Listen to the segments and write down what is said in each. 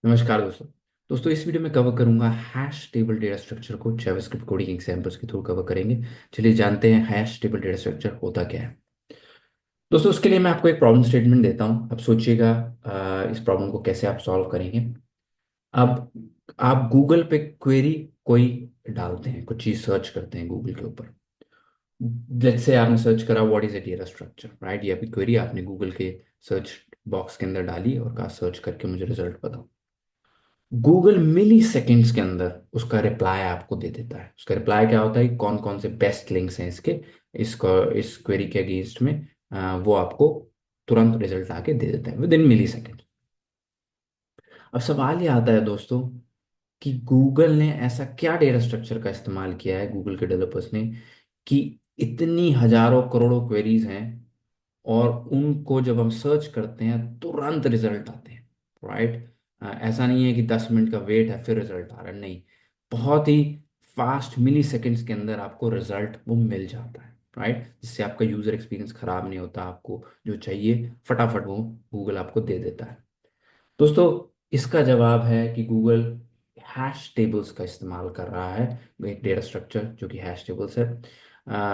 नमस्कार दोस्तों। इस वीडियो में कवर करूंगा हैश टेबल डेटा स्ट्रक्चर को जावास्क्रिप्ट कोडिंग एग्जांपल्स के थ्रू कवर करेंगे। चलिए जानते हैं हैश टेबल डेटा स्ट्रक्चर होता क्या है। उसके लिए मैं आपको एक प्रॉब्लम स्टेटमेंट देता हूं। अब सोचिएगा इस प्रॉब्लम को कैसे आप सॉल्व करेंगे। अब आप गूगल पे क्वेरी कोई डालते हैं, कुछ चीज़ सर्च करते हैं गूगल के ऊपर। लेट्स से आपने सर्च करा what is a data structure, right. ये आपकी क्वेरी आपने गूगल के सर्च बॉक्स के अंदर डाली और कहा सर्च करके मुझे रिजल्ट बताओ। गूगल मिली सेकेंड्स के अंदर उसका रिप्लाई आपको दे देता है। उसका रिप्लाई क्या होता है, कौन कौन से बेस्ट लिंक्स हैं इसके, इसको इस क्वेरी के अगेंस्ट में, वो आपको तुरंत रिजल्ट आके दे देता है विद इन मिली सेकेंड। अब सवाल ये आता है दोस्तों कि गूगल ने ऐसा क्या डेटा स्ट्रक्चर का इस्तेमाल किया है, गूगल के डेवलपर्स ने, कि इतनी हजारों करोड़ों क्वेरीज हैं और उनको जब हम सर्च करते हैं तुरंत रिजल्ट आते हैं, राइट। ऐसा नहीं है कि 10 मिनट का वेट है फिर रिजल्ट आ रहा है, नहीं। बहुत ही फास्ट मिली सेकेंड्स के अंदर आपको रिजल्ट वो मिल जाता है, राइट। जिससे आपका यूजर एक्सपीरियंस खराब नहीं होता, आपको जो चाहिए फटाफट वो गूगल आपको दे देता है। दोस्तों, इसका जवाब है कि गूगल हैश टेबल्स का इस्तेमाल कर रहा है। एक डेटा स्ट्रक्चर जो कि हैश टेबल्स है।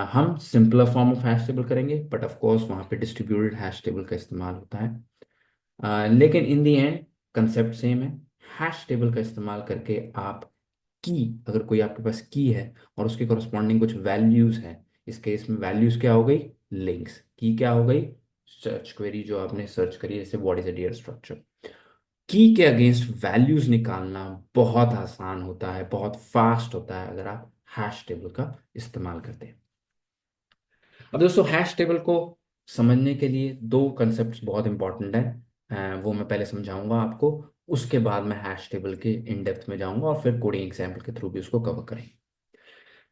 हम simpler form of hash table करेंगे, बट ऑफ कोर्स वहाँ पे डिस्ट्रीब्यूटेड हैश टेबल का इस्तेमाल होता है। लेकिन इन दी एंड कंसेप्ट सेम है। हैश टेबल का इस्तेमाल करके आप की, अगर कोई आपके पास की है और उसके कॉरस्पॉन्डिंग कुछ वैल्यूज हैं, इस केस में वैल्यूज क्या हो गई, लिंक्स। की क्या हो गई, सर्च क्वेरी जो आपने सर्च करी, जैसे what is a data structure. की के अगेंस्ट वैल्यूज निकालना बहुत आसान होता है, बहुत फास्ट होता है अगर आप हैश टेबल का इस्तेमाल करते हैं। अब दोस्तों, हैश टेबल को समझने के लिए दो कंसेप्ट्स बहुत इंपॉर्टेंट है। वो मैं पहले समझाऊंगा आपको, उसके बाद मैं हैश टेबल के इन डेप्थ में जाऊंगा और फिर कोडिंग एग्जाम्पल के थ्रू भी उसको कवर करेंगे।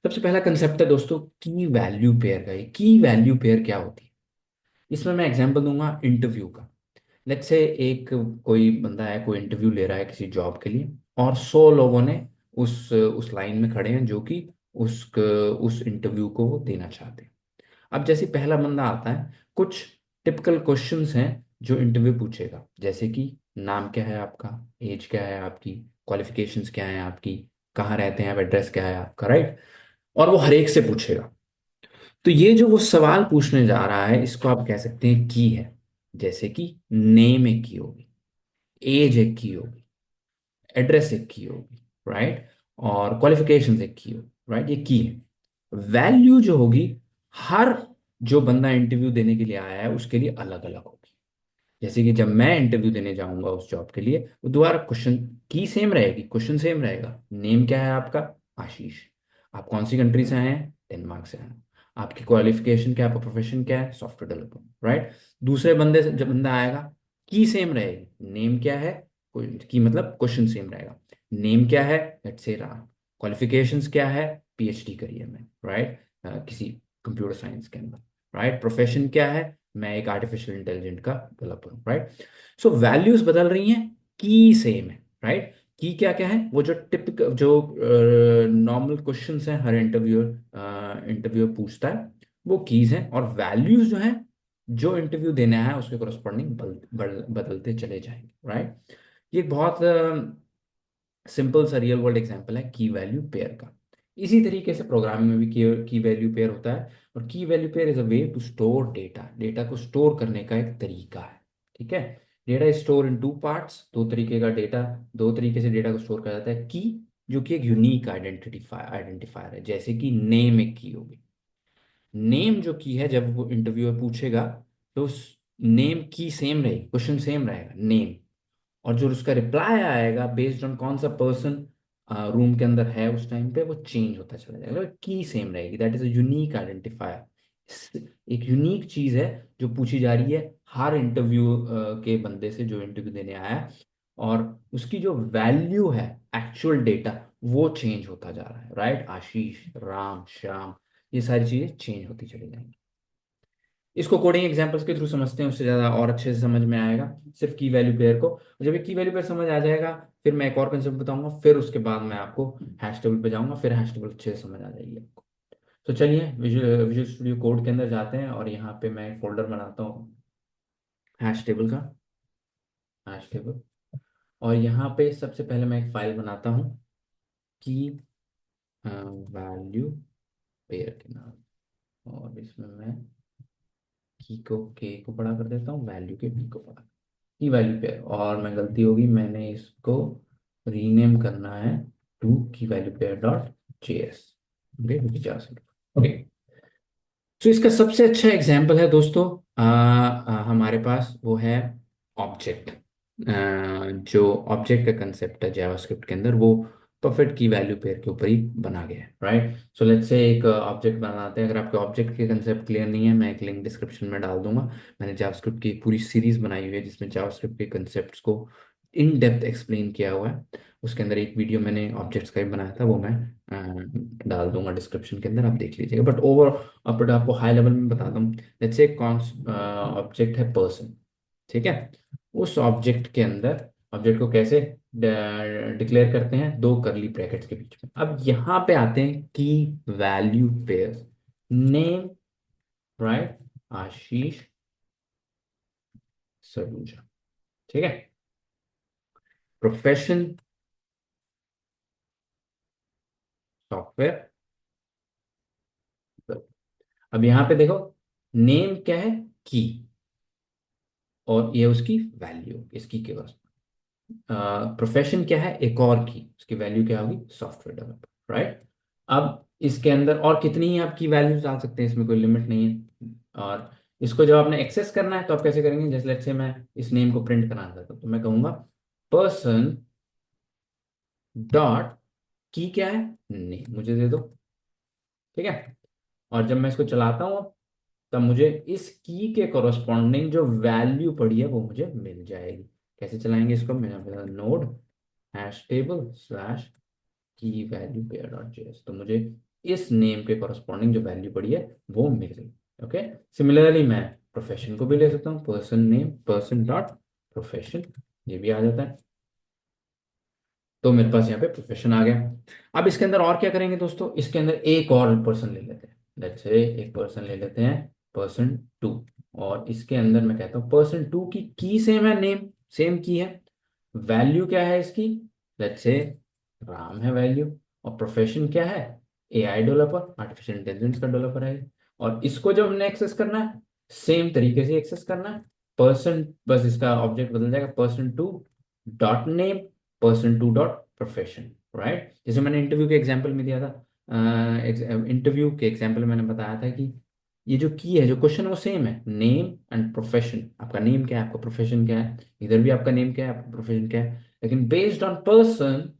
सबसे पहला कंसेप्ट है दोस्तों की वैल्यू पेयर का। की वैल्यू पेयर क्या होती है, इसमें मैं एग्जांपल दूंगा इंटरव्यू का। लेट्स से एक कोई बंदा है, कोई इंटरव्यू ले रहा है किसी जॉब के लिए, और 100 लोगों ने उस लाइन में खड़े हैं जो कि उस इंटरव्यू को वो देना चाहते हैं। अब जैसे पहला बंदा आता है, कुछ टिपिकल क्वेश्चंस हैं जो इंटरव्यू पूछेगा, जैसे कि नाम क्या है आपका, एज क्या है आपकी, क्वालिफिकेशंस क्या है आपकी, कहाँ रहते हैं आप, एड्रेस क्या है आपका, राइट। और वो हर एक से पूछेगा। तो ये जो वो सवाल पूछने जा रहा है, इसको आप कह सकते हैं की है। जैसे कि नेम एक की होगी, एज एक की होगी, एड्रेस एक की होगी, राइट। और क्वालिफिकेशंस एक की होगी, राइट। ये की है। वैल्यू जो होगी, हर जो बंदा इंटरव्यू देने के लिए आया है उसके लिए अलग अलग होगी। जैसे कि जब मैं इंटरव्यू देने जाऊंगा उस जॉब के लिए, वो दोबारा क्वेश्चन की सेम रहेगी, क्वेश्चन सेम रहेगा। नेम क्या है आपका, आशीष। आप कौन सी कंट्री से आए हैं, डेनमार्क से आए हैं। आपकी क्वालिफिकेशन क्या है, आपका प्रोफेशन क्या है, सॉफ्टवेयर डेवलपर, राइट। दूसरे बंदे से जब बंदा आएगा, की सेम रहेगी, नेम क्या है, की मतलब क्वेश्चन सेम रहेगा। नेम क्या है, लेट्स से राम। क्वालिफिकेशंस क्या है, पीएचडी करिए में, राइट, किसी कंप्यूटर साइंस के अंदर, राइट। प्रोफेशन क्या है, मैं एक आर्टिफिशियल इंटेलिजेंट का डेवलपर हूँ, राइट। सो वैल्यूज बदल रही हैं, की सेम है, राइट। की क्या क्या है, वो जो टिपिकल जो नॉर्मल क्वेश्चंस हैं हर इंटरव्यूअर पूछता है, वो कीज हैं। और वैल्यूज जो हैं, जो इंटरव्यू देना है उसके कोरस्पॉन्डिंग बदलते चले जाएंगे, राइट। ये एक बहुत सिंपल सा रियल वर्ल्ड एग्जांपल है की वैल्यू पेयर का। इसी तरीके से प्रोग्रामिंग में भी की वैल्यू पेयर होता है। और key value pair is a way to store data. Data को स्टोर करने का एक तरीका है, ठीक है। Data is store in two parts. दो तरीके का डेटा, दो तरीके से डेटा को स्टोर करा जाता है। की जो कि एक यूनिक आइडेंटिफायर है, जैसे कि नेम एक की होगी। नेम जो की है, जब वो इंटरव्यूअर पूछेगा तो नेम की सेम रहेगी, क्वेश्चन सेम रहेगा, नेम। और जो उसका रिप्लाई आएगा बेस्ड ऑन कौन सा पर्सन रूम के अंदर है उस टाइम पे, वो चेंज होता चला जाएगा। की सेम रहेगी, that is a unique identifier. एक यूनिक चीज है जो पूछी जा रही है हर इंटरव्यू के बंदे से जो इंटरव्यू देने आया है। और उसकी जो वैल्यू है, एक्चुअल डेटा, वो चेंज होता जा रहा है, राइट। आशीष, राम, श्याम, ये सारी चीजें चेंज होती चली जाएंगी। इसको कोडिंग एग्जांपल्स के थ्रू समझते हैं, उससे ज़्यादा और अच्छे से समझ में आएगा। सिर्फ की वैल्यू पेयर को, जब ये की वैल्यू पेयर समझ आ जाएगा, फिर मैं एक और कंसेप्ट बताऊंगा, फिर उसके बाद मैं आपको हैश टेबल पे जाऊंगा, फिर हैश टेबल अच्छे से समझ आ जाएगी आपको। तो चलिए विजुअल स्टूडियो कोड के अंदर जाते हैं और यहाँ पे मैं एक फोल्डर बनाता हूँ हैश टेबल का। हैश टेबल, और यहाँ पे सबसे पहले मैं एक फाइल बनाता हूँ की वैल्यू पेयर के नाम, और इसमें मैं की को के को बड़ा कर देता हूँ, वैल्यू के बी को बड़ा, की वैल्यू पेयर। और मैं गलती होगी, मैंने इसको रीनेम करना है टू की value pair dot JS. Okay, okay. तो इसका सबसे अच्छा एग्जाम्पल है दोस्तों, हमारे पास वो है ऑब्जेक्ट। जो ऑब्जेक्ट का कंसेप्ट है जावास्क्रिप्ट के अंदर, वो परफेक्ट की वैल्यू पेयर के ऊपर ही बना गया है, राइट। सो लेट्स से एक ऑब्जेक्ट बनाते हैं। अगर आपके ऑब्जेक्ट के कंसेप्ट क्लियर नहीं है, मैं एक लिंक डिस्क्रिप्शन में डाल दूंगा। मैंने जावास्क्रिप्ट की एक पूरी सीरीज बनाई हुई है जिसमें जावास्क्रिप्ट के कंसेप्ट्स को इन डेप्थ एक्सप्लेन किया हुआ है। उसके अंदर एक वीडियो मैंने ऑब्जेक्ट्स का ही बनाया था, वो मैं डाल दूंगा डिस्क्रिप्शन के अंदर, आप देख लीजिएगा। बट ओवर बट आपको हाई लेवल में बताता हूँ। लेट्स से कौन ऑब्जेक्ट है पर्सन, ठीक है। उस ऑब्जेक्ट के अंदर ऑब्जेक्ट को कैसे डिक्लेयर करते हैं, दो करली ब्रैकेट्स के बीच में। अब यहाँ पे आते हैं की वैल्यू पेयर। नेम, राइट, आशीष सलूजा, ठीक है। Profession, software. अब यहाँ पे देखो, नेम क्या है, की, और ये उसकी वैल्यू, इसकी के पास। प्रोफेशन क्या है, एक और की, उसकी वैल्यू क्या होगी, सॉफ्टवेयर डेवलपर, राइट। अब इसके अंदर और कितनी ही आपकी वैल्यूज डाल सकते हैं, इसमें कोई लिमिट नहीं है। और इसको जब आपने एक्सेस करना है तो आप कैसे करेंगे, जैसे लेट्स से मैं इस नेम को प्रिंट कराना चाहता हूँ, तो मैं कहूंगा पर्सन डॉट की क्या है, नेम मुझे दे दो, ठीक है। और जब मैं इसको चलाता हूँ, तब मुझे इस की के कोरस्पॉन्डिंग जो वैल्यू पड़ी है वो मुझे मिल जाएगी। कैसे चलाएंगे इसको, मैं नोड हैश टेबल स्लैश की वैल्यू पेयर डॉट जेएस, तो मुझे इस नेम के कोरस्पॉन्डिंग जो वैल्यू पड़ी है वो मिल गई। ओके। सिमिलरली मैं प्रोफेशन को भी ले सकता हूँ, person name person dot profession, ये भी आ जाता है। तो मेरे पास यहाँ पे प्रोफेशन आ गया। अब इसके अंदर और क्या करेंगे दोस्तों, इसके अंदर एक और पर्सन ले लेते हैं। लेट्स से एक पर्सन ले लेते हैं, पर्सन टू। और इसके अंदर मैं कहता हूँ पर्सन टू की सेम है, नेम सेम की है, वैल्यू क्या है इसकी, लेट्स से राम है वैल्यू। और प्रोफेशन क्या है, एआई डेवलपर, आर्टिफिशियल इंटेलिजेंस का डेवलपर है। और इसको जब हमने एक्सेस करना है, सेम तरीके से एक्सेस करना है। पर्सन, बस इसका ऑब्जेक्ट बदल जाएगा, person to dot name person to dot profession, right. जैसे मैंने इंटरव्यू के एग्जाम्पल में दिया था, इंटरव्यू के एग्जाम्पल में मैंने बताया था कि ये जो की है, जो क्वेश्चन है वो सेम है, नेम एंड प्रोफेशन। आपका नेम क्या है, आपका प्रोफेशन क्या है, इधर भी आपका नेम क्या है, आपका प्रोफेशन क्या है, लेकिन बेस्ड ऑन पर्सन,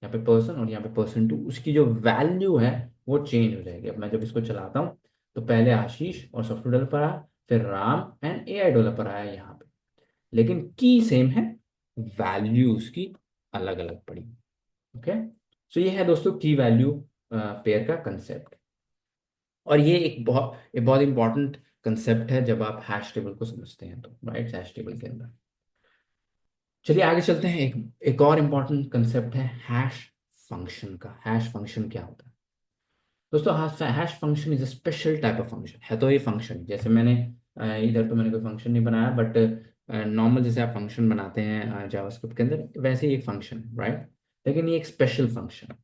यहाँ पे पर्सन और यहाँ पे पर्सन टू, उसकी जो वैल्यू है वो चेंज हो जाएगी। अब मैं जब इसको चलाता हूँ, तो पहले आशीष और सॉफ्टवेयर डेवलपर आया, फिर राम एंड एआई डेवलपर आया यहाँ पे, लेकिन की सेम है, वैल्यूज की अलग अलग पड़ी। ओके। सो ये है दोस्तों की वैल्यू पेयर का कंसेप्ट। और ये एक बहुत इंपॉर्टेंट कंसेप्ट है जब आप हैश टेबल को समझते हैं, तो राइट, हैश टेबल के अंदर। चलिए आगे चलते हैं। एक और इंपॉर्टेंट कंसेप्ट है हैश फंक्शन का। हैश फंक्शन क्या होता है दोस्तों, hash function is a special type of function है। तो ये फंक्शन, जैसे मैंने इधर तो मैंने कोई फंक्शन नहीं बनाया, बट नॉर्मल जैसे आप फंक्शन बनाते हैं जावास्क्रिप्ट के अंदर, वैसे ही एक फंक्शन, राइट। लेकिन ये एक special function,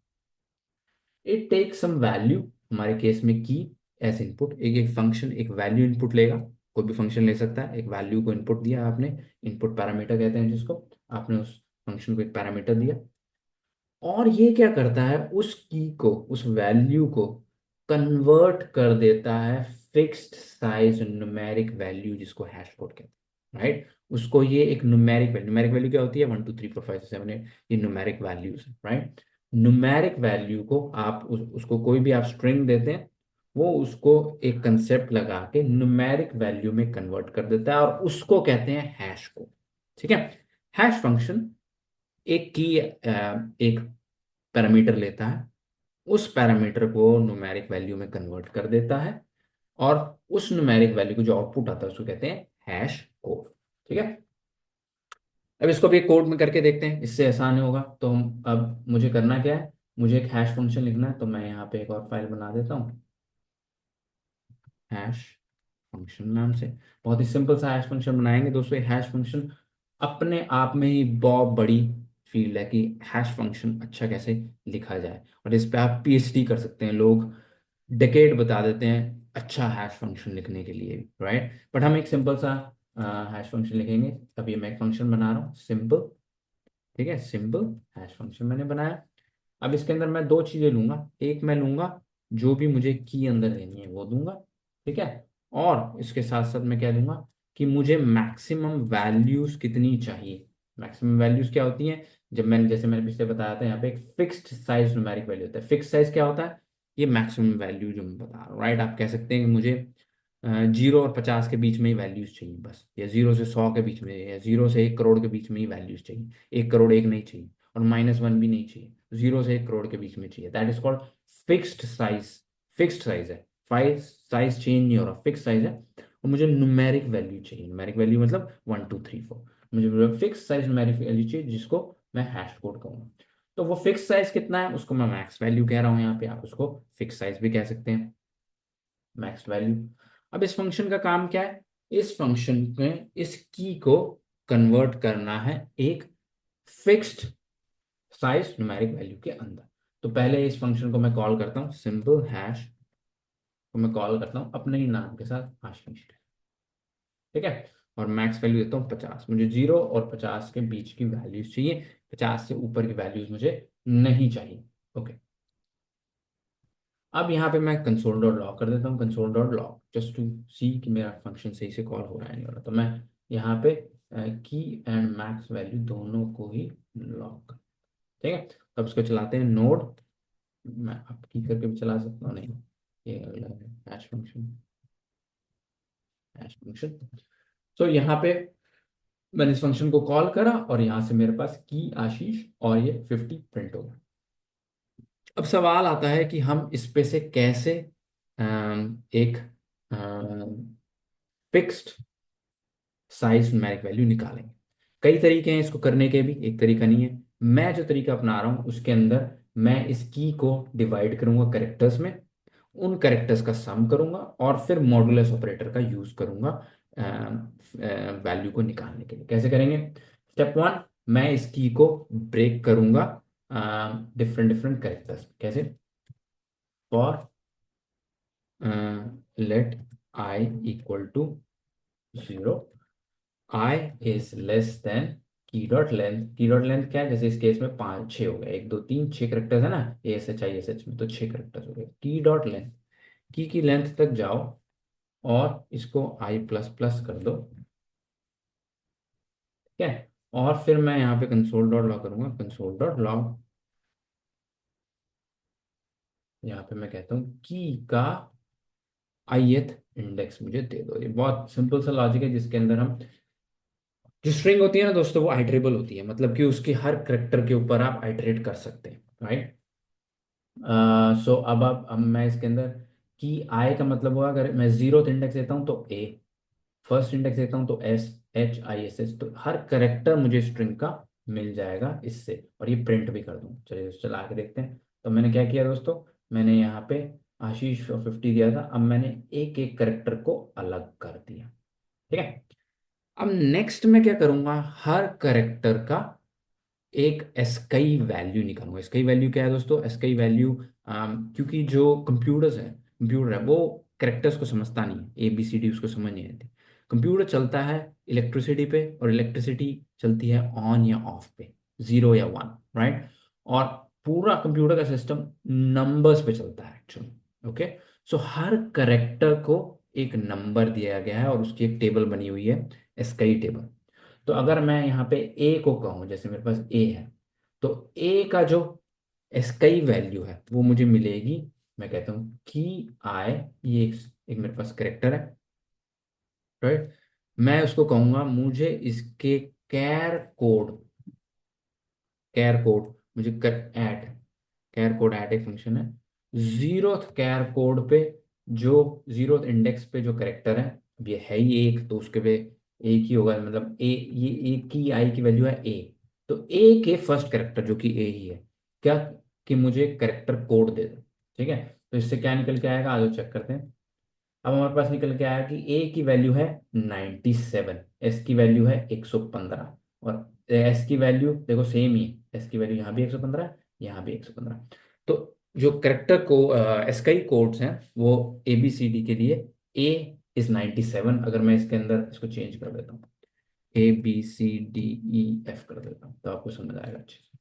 it take some value, हमारे केस में की, एज इनपुट। एक एक फंक्शन एक वैल्यू इनपुट लेगा, कोई भी फंक्शन ले सकता है। एक वैल्यू को इनपुट दिया आपने, इनपुट पैरामीटर कहते हैं जिसको, आपने उस फंक्शन को एक पैरामीटर दिया, और ये क्या करता है, उस की को, उस वैल्यू को कन्वर्ट कर देता है फिक्स्ड साइज न्यूमेरिक वैल्यू, जिसको हैश कोड कहते हैं, राइट। उसको ये एक न्यूमेरिक वैल्यू क्या होती है, 1 2 3 4 5 6 7 8, ये न्यूमेरिक वैल्यूज है, राइट। न्यूमेरिक वैल्यू को आप उसको कोई भी आप स्ट्रिंग देते हैं, वो उसको एक कंसेप्ट लगा के न्यूमेरिक वैल्यू में कन्वर्ट कर देता है, और उसको कहते हैं हैश कोड, ठीक है। हैश फंक्शन एक की एक पैरामीटर लेता है, उस पैरामीटर को न्यूमेरिक वैल्यू में कन्वर्ट कर देता है, और उस न्यूमेरिक वैल्यू को जो आउटपुट आता है उसको कहते हैं हैश कोड, ठीक है। अब इसको भी एक कोड में करके देखते हैं, इससे आसान होगा। तो अब मुझे करना क्या है, मुझे एक हैश फंक्शन लिखना है, तो मैं यहाँ पे एक और फाइल बना देता हूँ, हैश फंक्शन नाम से। बहुत ही सिंपल सा हैश फंक्शन बनाएंगे दोस्तों। ये हैश फंक्शन अपने आप में ही बहुत बड़ी फील्ड है कि हैश फंक्शन अच्छा कैसे लिखा जाए, और इस पे आप पीएचडी कर सकते हैं। लोग डेकेड बता देते हैं अच्छा हैश फंक्शन लिखने के लिए, राइट। बट हम एक सिंपल सा हैश फंक्शन लिखेंगे। अभी मैं एक फंक्शन बना रहा हूँ सिंपल, ठीक है, सिंपल हैश फंक्शन मैंने बनाया। अब इसके अंदर मैं दो चीजें लूंगा, एक मैं लूंगा जो भी मुझे की अंदर लेनी है वो दूंगा, ठीक है। और इसके साथ साथ मैं क्या दूंगा कि मुझे मैक्सिमम वैल्यूज कितनी चाहिए। मैक्सिमम वैल्यूज क्या होती हैं, जब मैंने जैसे मैंने पिछले बताया था, यहाँ पे एक फिक्स्ड साइज न्यूमेरिक वैल्यू होता है। फिक्स साइज क्या होता है, ये मैक्सिमम वैल्यू जो मैं बता रहा हूँ, राइट। आप कह सकते हैं कि मुझे 0 और 50 के बीच में ही वैल्यूज चाहिए बस, या 0 से 100 के बीच में, या 0 से 1 करोड़ के बीच में ही वैल्यूज चाहिए। 1 करोड़ एक नहीं चाहिए, और -1 भी नहीं चाहिए, 0 से 1 करोड़ के बीच में चाहिए। That is called fixed size. Fixed size है, फाइव साइज चेंज नहीं हो रहा, फिक्स साइज है। और मुझे न्यूमेरिक वैल्यू चाहिए, न्यूमेरिक वैल्यू मतलब 1 2 3 4। मुझे फिक्स साइज न्यूमेरिक वैल्यू चाहिए जिसको मैं हैश कोड कहूँगा। तो वो फिक्स साइज कितना है उसको मैं मैक्स वैल्यू कह रहा हूँ यहाँ पे, आप उसको फिक्स साइज भी कह सकते हैं, मैक्स वैल्यू। अब इस फंक्शन का काम क्या है, इस फंक्शन में इस की को कन्वर्ट करना है एक फिक्स्ड साइज न्यूमेरिक वैल्यू के अंदर। तो पहले इस फंक्शन को मैं कॉल करता हूँ सिंपल हैश, को मैं कॉल करता हूँ अपने ही नाम के साथ हैश फंक्शन, ठीक है। और मैक्स वैल्यू देता हूँ 50। मुझे 0 और 50 के बीच की वैल्यूज चाहिए, 50 से ऊपर की वैल्यूज मुझे नहीं चाहिए, ओके। अब यहाँ पे मैं कंसोल डॉट लॉग कर देता हूँ, console dot log, just to see कि मेरा फंक्शन सही से कॉल हो रहा है नहीं हो रहा। तो मैं यहाँ पे की एंड मैक्स वैल्यू दोनों को ही लॉग, ठीक है। अब इसको चलाते हैं नोड, मैं अब की करके भी चला सकता हूँ, नहीं ये अगला है हैश फंक्शन, हैश फंक्शन। सो यहाँ पे मैंने इस फंक्शन को कॉल करा और यहाँ से मेरे पास की आशीष और ये 50 प्रिंट हो गया। अब सवाल आता है कि हम इस पे से कैसे एक फिक्स्ड साइज न्यूमेरिक वैल्यू निकालेंगे। कई तरीके हैं इसको करने के भी, एक तरीका नहीं है। मैं जो तरीका अपना रहा हूँ उसके अंदर मैं इस की को डिवाइड करूंगा करेक्टर्स में, उन करेक्टर्स का सम करूंगा और फिर मॉडुलस ऑपरेटर का यूज करूंगा वैल्यू को निकालने के लिए। कैसे करेंगे, स्टेप वन, मैं इस की को ब्रेक करूंगा डिफरेंट डिफरेंट करेक्टर्स। कैसे, for let I equal to 0, I is less than key dot length. Key dot length क्या है, जैसे इस केस में 5 6 हो गए, 1 2 3 6 करेक्टर्स है ना, ASHISH में, तो 6 करेक्टर्स हो गए। की डॉट लेंथ, की लेंथ तक जाओ और इसको I++ कर दो, ठीक है। और फिर मैं यहाँ पे कंसोल डॉट लॉग करूंगा, कंसोल डॉट लॉग, यहाँ पे मैं कहता हूँ की का ith इंडेक्स मुझे दे दो। ये बहुत सिंपल सा लॉजिक है जिसके अंदर हम, जो स्ट्रिंग होती है ना दोस्तों वो आइटरेबल होती है, मतलब कि उसकी हर करेक्टर के ऊपर आप आइटरेट कर सकते हैं, राइट। सो अब मैं इसके अंदर की आई का मतलब हुआ, अगर मैं 0th इंडेक्स देता हूँ तो ए, फर्स्ट इंडेक्स देता हूँ तो SHISH, तो हर करेक्टर मुझे स्ट्रिंग का मिल जाएगा इससे, और ये प्रिंट भी कर दूँ। चलिए चला के देखते हैं। तो मैंने क्या किया दोस्तों, मैंने यहाँ पे आशीष 50 दिया था, अब मैंने एक एक करेक्टर को अलग कर दिया, ठीक है। अब नेक्स्ट मैं क्या करूंगा, हर करेक्टर का एक एसकाई वैल्यू निकालूंगा। एसकाई वैल्यू क्या है दोस्तों, एसकाई वैल्यू क्योंकि जो कंप्यूटर है वो करेक्टर्स को समझता नहीं है, ABCD उसको समझ नहीं आती। कंप्यूटर चलता है इलेक्ट्रिसिटी पे, और इलेक्ट्रिसिटी चलती है ऑन या ऑफ पे, 0 या 1, राइट। और पूरा कंप्यूटर का सिस्टम नंबर्स पे चलता है एक्चुअली, ओके। सो हर करेक्टर को एक नंबर दिया गया है और उसकी एक टेबल बनी हुई है, एसकाई टेबल। तो अगर मैं यहाँ पे ए को कहूँ, जैसे मेरे पास ए है, तो ए का जो एसकाई वैल्यू है वो मुझे मिलेगी। मैं कहता हूँ कि आई, ये एक मेरे पास करेक्टर है, राइट। मैं उसको कहूंगा मुझे इसके कैर कोड, कैर कोड मुझे कर ऐड, कैर कोड ऐड एक फंक्शन है, 0th कैर कोड पे, जो 0th इंडेक्स पे जो करेक्टर है, अब ये है ही एक तो उसके पे एक ही होगा, मतलब ए, ये एक की आई की वैल्यू है ए, तो ए के फर्स्ट करेक्टर जो कि ए ही है, क्या, कि मुझे करेक्टर कोड दे दो, ठीक है। तो इससे क्या निकल के आएगा, आज चेक करते हैं। अब हमारे पास निकल के आया कि ए की वैल्यू है 97, एस की वैल्यू है 115, और एस की वैल्यू देखो सेम ही है, एस की वैल्यू यहाँ भी 115, यहाँ भी 115। तो जो करेक्टर को एस का ही कोड्स हैं वो ए बी सी डी के लिए ए इज 97। अगर मैं इसके अंदर इसको चेंज कर देता हूँ, A B C D E F कर देता हूँ, तो आपको समझ आएगा अच्छे से।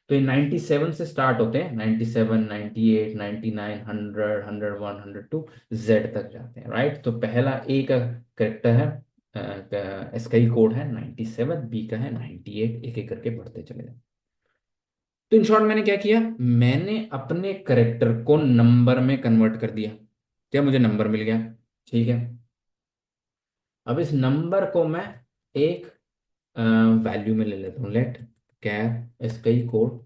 तो ये 97 से स्टार्ट होते हैं, 97, 98, 99, 100, 101, 102, जेड तक जाते हैं, राइट। तो पहला ए का करेक्टर है, इसका ही कोड है 97, बी का है 98, एक एक करके बढ़ते चले जाए। तो इन शॉर्ट मैंने क्या किया, मैंने अपने करेक्टर को नंबर में कन्वर्ट कर दिया। क्या, मुझे नंबर मिल गया, ठीक है। अब इस नंबर को मैं एक वैल्यू में ले लेता हूँ, लेट कैर इसका ही कोड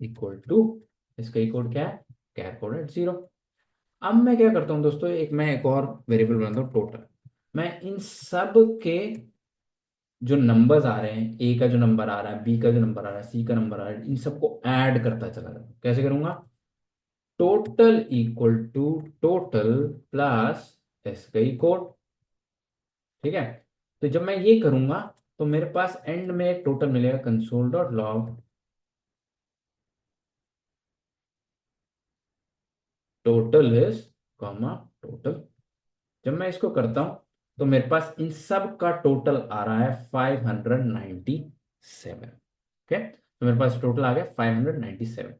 इक्वल टू, इसका ही कोड क्या है, कैर कोड एट 0। अब मैं क्या करता हूँ दोस्तों, मैं एक और वेरिएबल बनाता हूँ टोटल। मैं इन सब के जो नंबर्स आ रहे हैं, ए का जो नंबर आ रहा है, बी का जो नंबर आ रहा है, सी का नंबर आ रहा है, इन सबको ऐड करता चला जाता हूँ। कैसे करूंगा, total equal to total plus इसका ही कोड, ठीक है। तो जब मैं ये करूंगा तो मेरे पास एंड में एक टोटल मिलेगा, console dot log total is comma total. जब मैं इसको करता हूं तो मेरे पास इन सब का टोटल आ रहा है 597। ओके, तो मेरे पास टोटल आ गया 597।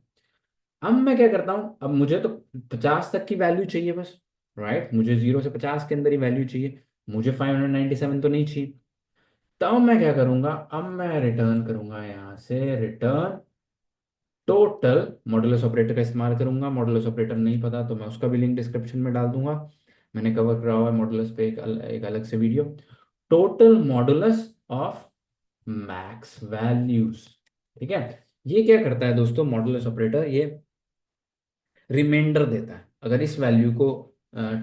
अब मैं क्या करता हूं, अब मुझे तो 50 तक की वैल्यू चाहिए बस, राइट। मुझे 0 से 50 के अंदर ही वैल्यू चाहिए, मुझे 597 तो नहीं चाहिए। तब मैं क्या करूंगा, अब मैं रिटर्न करूंगा यहां से रिटर्न टोटल, मॉडुलस ऑपरेटर का इस्तेमाल करूंगा। मॉडुलस ऑपरेटर नहीं पता तो मैं उसका भी लिंक डिस्क्रिप्शन में डाल दूंगा, मैंने कवर करा हुआ है मॉडुलस पे एक अलग से video. Total modulus of max values, ठीक है। ये क्या करता है दोस्तों, मॉडुलस ऑपरेटर ये रिमाइंडर देता है। अगर इस वैल्यू को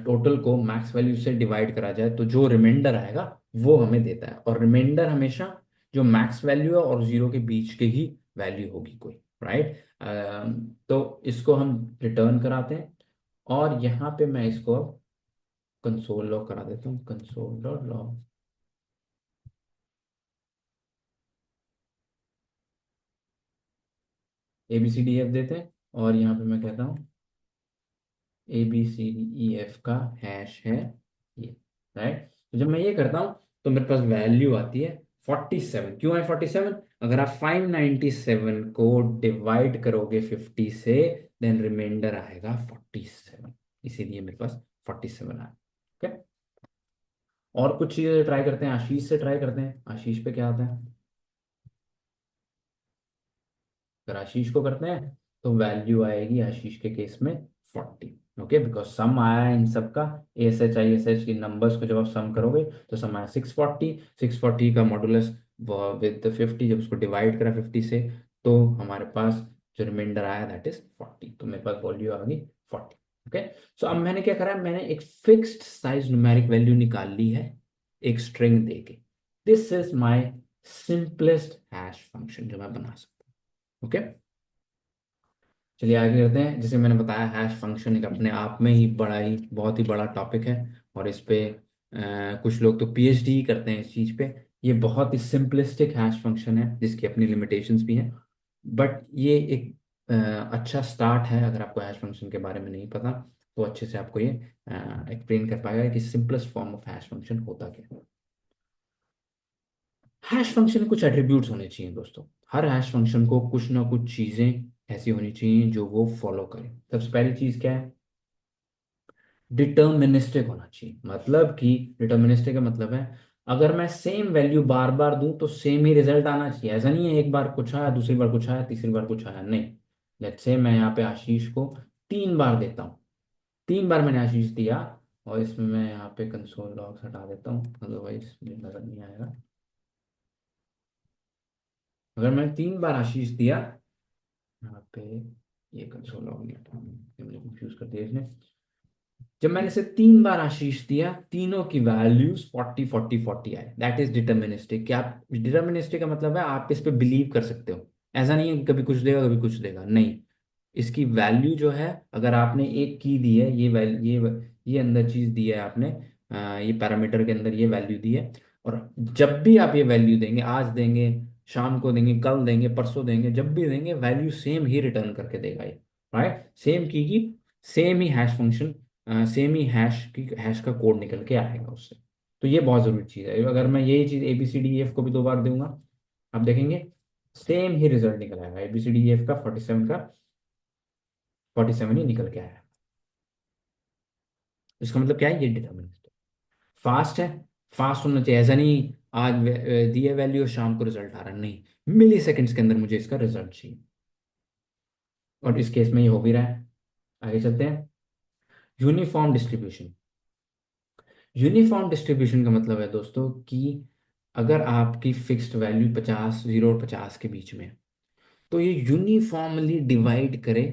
टोटल को मैक्स वैल्यू से डिवाइड करा जाए तो जो रिमाइंडर आएगा वो हमें देता है, और रिमाइंडर हमेशा जो मैक्स वैल्यू है और जीरो के बीच के ही वैल्यू होगी कोई, राइट। तो इसको हम रिटर्न कराते हैं, और यहाँ पे मैं इसको कंसोल लॉग करा देता हूँ, console dot log A B C D F देते हैं, और यहाँ पे मैं कहता हूँ A B C D E F का हैश है ये, राइट। तो जब मैं ये करता हूँ तो मेरे पास वैल्यू आती है 47। क्यों है 47, अगर आप 597 को डिवाइड करोगे 50 से, देन रिमाइंडर आएगा 47, इसीलिए मेरे पास 47 आया। ओके, और कुछ चीजें ट्राई करते हैं, आशीष से ट्राई करते हैं, आशीष पे क्या आता है। अगर आशीष को करते हैं तो वैल्यू आएगी आशीष के केस में 40। ओके, बिकॉज सम आया है इन सब का, S H I S H की नंबर्स को जब आप सम करोगे तो सम आया 640। 640 का मॉडुलस विद 50, जब उसको डिवाइड करा 50 से, तो हमारे पास जो रिमाइंडर आया दैट इज 40, तो मेरे पास वैल्यू आ गई 40। ओके, सो अब मैंने क्या करा, मैंने एक फिक्स्ड साइज न्यूमेरिक वैल्यू निकाल ली है एक स्ट्रिंग देके। This is my simplest hash function जो मैं बना सकता हूँ। ओके, चलिए आगे करते हैं। जैसे मैंने बताया, हैश फंक्शन एक अपने आप में ही बड़ा ही बहुत ही बड़ा टॉपिक है, और इस पे कुछ लोग तो पीएचडी ही करते हैं इस चीज़ पे। ये बहुत ही सिंपलिस्टिक हैश फंक्शन है जिसकी अपनी लिमिटेशंस भी हैं, बट ये एक अच्छा स्टार्ट है। अगर आपको हैश फंक्शन के बारे में नहीं पता तो अच्छे से आपको ये एक्सप्लेन कर पाएगा कि simplest form of hash function होता क्या है। हैश फंक्शन में कुछ एट्रीब्यूट्स होने चाहिए दोस्तों। हर हैश फंक्शन को कुछ ना कुछ चीजें ऐसी होनी चाहिए जो वो फॉलो करे। सबसे पहली चीज क्या है, डिटर्मिनिस्टिक होना चाहिए। मतलब कि डिटर्मिनिस्टिक का मतलब है, अगर मैं सेम वैल्यू बार बार दूं तो सेम ही रिजल्ट आना चाहिए। ऐसा नहीं है एक बार कुछ आया, दूसरी बार कुछ आया, तीसरी बार कुछ आया, नहीं। लेट्स से मैं यहाँ पे आशीष को 3 बार देता हूँ, 3 बार मैंने आशीष दिया, और इसमें मैं यहाँ पे कंसोल लॉग हटा देता हूँ, अदरवाइज मुझे नजर नहीं आएगा। अगर मैं 3 बार आशीष दिया यहाँ पे, ये कंसोल लॉग नहीं हटा, ये मुझे कंफ्यूज कर दिया इसने। जब मैंने इसे 3 बार आशीष दिया, तीनों की वैल्यूज 40 40 40 आए, दैट इज डिटर्मिनिस्टिक। क्या आप, डिटर्मिनिस्टिक का मतलब है आप इस पे बिलीव कर सकते हो। ऐसा नहीं है कि कभी कुछ देगा कभी कुछ देगा, नहीं। इसकी वैल्यू जो है, अगर आपने एक की दी है, ये अंदर चीज दी है आपने, ये पैरामीटर के अंदर ये वैल्यू दी है, और जब भी आप ये वैल्यू देंगे, आज देंगे, शाम को देंगे, कल देंगे, परसों देंगे, जब भी देंगे वैल्यू सेम ही रिटर्न करके देगा ये। राइट, सेम की सेम ही हैश फंक्शन, सेम ही हैश का कोड निकल के आएगा उससे। तो ये बहुत जरूरी चीज़ है। अगर मैं यही चीज़ ABCDEF को भी 2 बार दूंगा, आप देखेंगे सेम ही रिजल्ट निकल आएगा। ABCDEF का 47 का 47 ही निकल के आया। इसका मतलब क्या है, ये डिटर्मिनिस्टिक फास्ट है। फास्ट होना चाहिए, ऐसा नहीं आज दिए वैल्यू और शाम को रिजल्ट आ रहा है, नहीं, मिली सेकेंड्स के अंदर मुझे इसका रिजल्ट चाहिए। और इस केस में ये हो भी रहा है। आगे चलते हैं। Uniform distribution. यूनिफॉर्म डिस्ट्रीब्यूशन का मतलब है दोस्तों कि अगर आपकी फिक्स्ड वैल्यू 50, 0 और 50 के बीच में है, तो ये यूनिफॉर्मली डिवाइड करे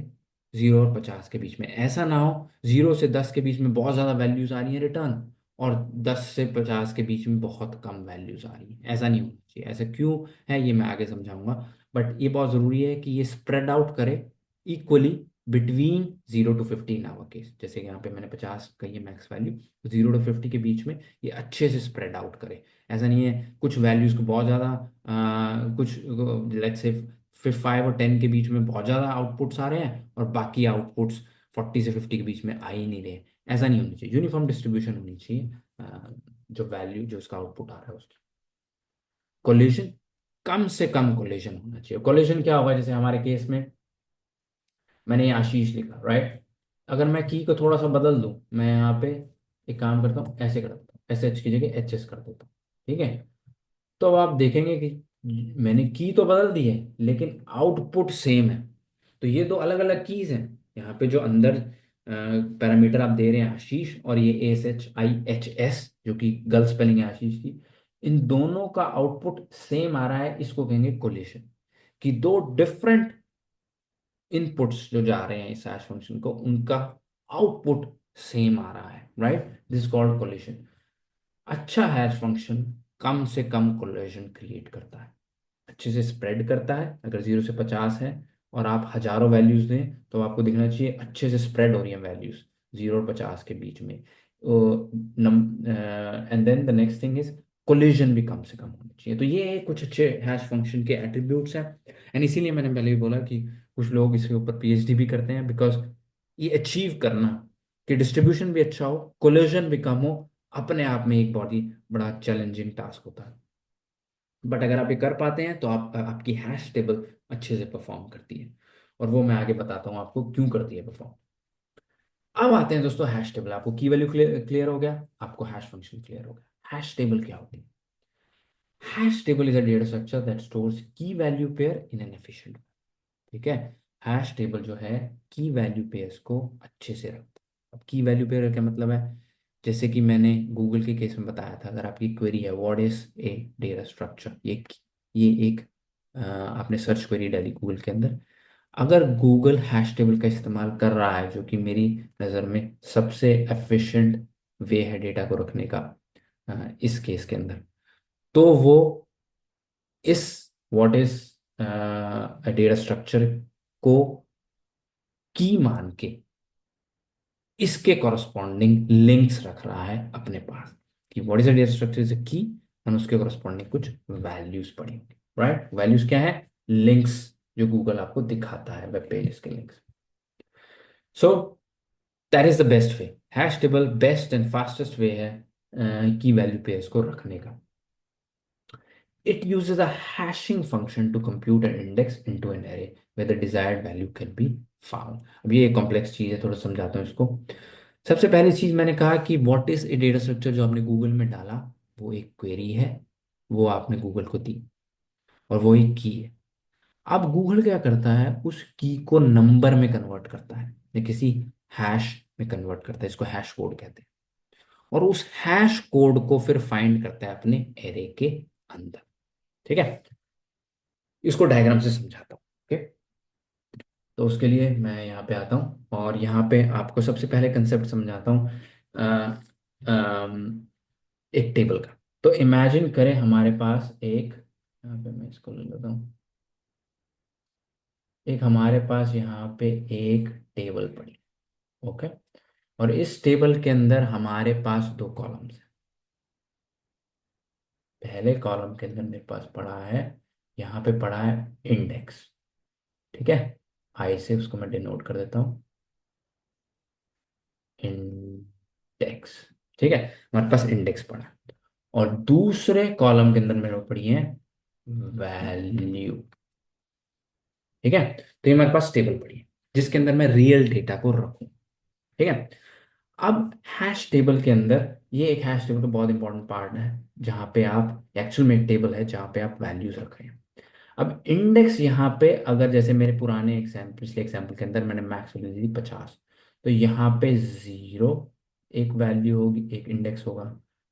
0 और 50 के बीच में। ऐसा ना हो 0 से 10 के बीच में बहुत ज़्यादा वैल्यूज आ रही हैं रिटर्न, और 10 से 50 के बीच में बहुत कम वैल्यूज आ रही हैं। ऐसा नहीं होना चाहिए। ऐसा क्यों है ये मैं आगे समझाऊंगा। बट ये बहुत ज़रूरी है कि ये स्प्रेड आउट करे equally between 0 to 50 our case. जैसे कि यहाँ पे मैंने 50 कही है मैक्स वैल्यू, 0 to 50 के बीच में ये अच्छे से स्प्रेड आउट करे। ऐसा नहीं है कुछ वैल्यूज को बहुत ज़्यादा, कुछ लेट्स से फिर 5 और 10 के बीच में बहुत ज़्यादा आउटपुट्स आ रहे हैं और बाकी आउटपुट्स 40 से 50 के बीच में आ ही नहीं रहे। ऐसा नहीं होना चाहिए। यूनिफॉर्म डिस्ट्रीब्यूशन होनी चाहिए जो वैल्यू जो उसका आउटपुट आ रहा है उसकी। कोलिजन, कम से कम कोलिजन होना चाहिए। कोलिजन क्या होगा, जैसे हमारे केस में मैंने ये आशीष लिखा, राइट। अगर मैं की को थोड़ा सा बदल दूं, मैं यहाँ पे एक काम करता हूँ, ऐसे कर देता हूँ, SH की जगह HS कर देता हूँ, ठीक है। तो अब आप देखेंगे कि मैंने की तो बदल दी है लेकिन आउटपुट सेम है। तो ये दो अलग अलग कीज हैं। यहाँ पे जो अंदर पैरामीटर आप दे रहे हैं आशीष, और ये ASHIHS जो कि गर्ल स्पेलिंग है आशीष की, इन दोनों का आउटपुट सेम आ रहा है। इसको कहेंगे कोलिशन। कि दो डिफरेंट इनपुट्स जो जा रहे हैं इस हैश फंक्शन को, उनका आउटपुट सेम आ रहा है, राइट। This called collision. अच्छा हैश फंक्शन कम से कम कोलिशन क्रिएट करता है, अच्छे से स्प्रेड करता है। अगर 0 से 50 है और आप हजारों वैल्यूज दें तो आपको दिखना चाहिए अच्छे से स्प्रेड हो रही हैं वैल्यूज 0 और 50 के बीच में। And then the next thing is collision भी कम से कम होना चाहिए। तो ये कुछ अच्छे हैश फंक्शन के एट्रीब्यूट्स हैं। एंड इसीलिए मैंने पहले भी बोला कि कुछ लोग इसके ऊपर PhD भी करते हैं, बिकॉज ये अचीव करना कि डिस्ट्रीब्यूशन भी अच्छा हो, कोलिजन भी कम हो, अपने आप में एक बहुत ही बड़ा चैलेंजिंग टास्क होता है। बट अगर आप ये कर पाते हैं तो आपकी हैश टेबल अच्छे से परफॉर्म करती है। और वो मैं आगे बताता हूँ आपको क्यों करती है परफॉर्म। अब आते हैं दोस्तों हैश टेबल। आपको की वैल्यू क्लियर हो गया, आपको हैश फंक्शन क्लियर हो गया। हैश टेबल क्या होती है? Hash table is a data structure that stores key value pair in an efficient. ठीक है। हैश टेबल जो है की वैल्यू पेयर्स को अच्छे से रखता है। अब की वैल्यू पेयर का क्या मतलब है? जैसे कि मैंने गूगल के केस में बताया था, अगर आपकी क्वेरी है what is a data structure, ये एक आपने सर्च क्वेरी डाली गूगल के अंदर। अगर गूगल हैश टेबल का इस्तेमाल कर रहा है, जो कि मेरी नज़र में सबसे एफिशिएंट वे है डेटा को रखने का, इस केस के अंदर, तो वो इस व्हाट इज डेटा स्ट्रक्चर को की मान के इसके कॉरस्पॉन्डिंग लिंक्स रख रहा है अपने पास। कि what is the data structure is की, और उसके कॉरस्पॉन्डिंग कुछ वैल्यूज पढ़ेंगे, राइट। वैल्यूज क्या है? लिंक्स, जो गूगल आपको दिखाता है वेब पेजेस के links. So that is the best way. Hash table best and fastest way है की वैल्यू पेयर्स को रखने का। It uses a hashing function to compute an index into an array where the desired value can be found। अब ये एक complex चीज़ है, थोड़ा समझाता हूँ इसको। सबसे पहली चीज़ मैंने कहा कि what is a data structure, जो आपने गूगल में डाला वो एक क्वेरी है, वो आपने गूगल को दी, और वो एक की है। अब गूगल क्या करता है, उस की को नंबर में कन्वर्ट करता है या किसी हैश में कन्वर्ट करता है, इसको हैश कोड कहते हैं। और उस हैश कोड को फिर फाइंड करता है अपने एरे के अंदर। ठीक है। इसको डायग्राम से समझाता हूँ। ओके। तो उसके लिए मैं यहाँ पे आता हूँ और यहाँ पे आपको सबसे पहले कंसेप्ट समझाता हूँ एक टेबल का। तो इमेजिन करें हमारे पास एक, यहाँ पे मैं इसको ले लेता हूँ, एक हमारे पास यहाँ पे एक टेबल पड़ी। ओके। और इस टेबल के अंदर हमारे पास 2 कॉलम्स हैं। पहले कॉलम के अंदर मेरे पास पड़ा है, यहाँ पे पड़ा है इंडेक्स। ठीक है, आई से उसको मैं डिनोट कर देता हूँ, इंडेक्स। ठीक है, हमारे पास इंडेक्स पड़ा है। और दूसरे कॉलम के अंदर मेरे को पड़ी है वैल्यू। ठीक है, तो ये मेरे पास टेबल पड़ी है जिसके अंदर मैं रियल डेटा को रखूं। ठीक है, अब हैश टेबल के अंदर, ये एक हैश टेबल का बहुत इंपॉर्टेंट पार्ट है जहां पे आप एक्चुअल में एक टेबल है जहां पे आप वैल्यूज रख रहे हैं। अब इंडेक्स यहाँ पे, अगर जैसे मेरे पुराने एग्जाम्पल, पिछले एग्जाम्पल के अंदर मैंने मैक्स वैल्यू दी थी 50, तो यहाँ पे 0 एक वैल्यू होगी, एक इंडेक्स होगा,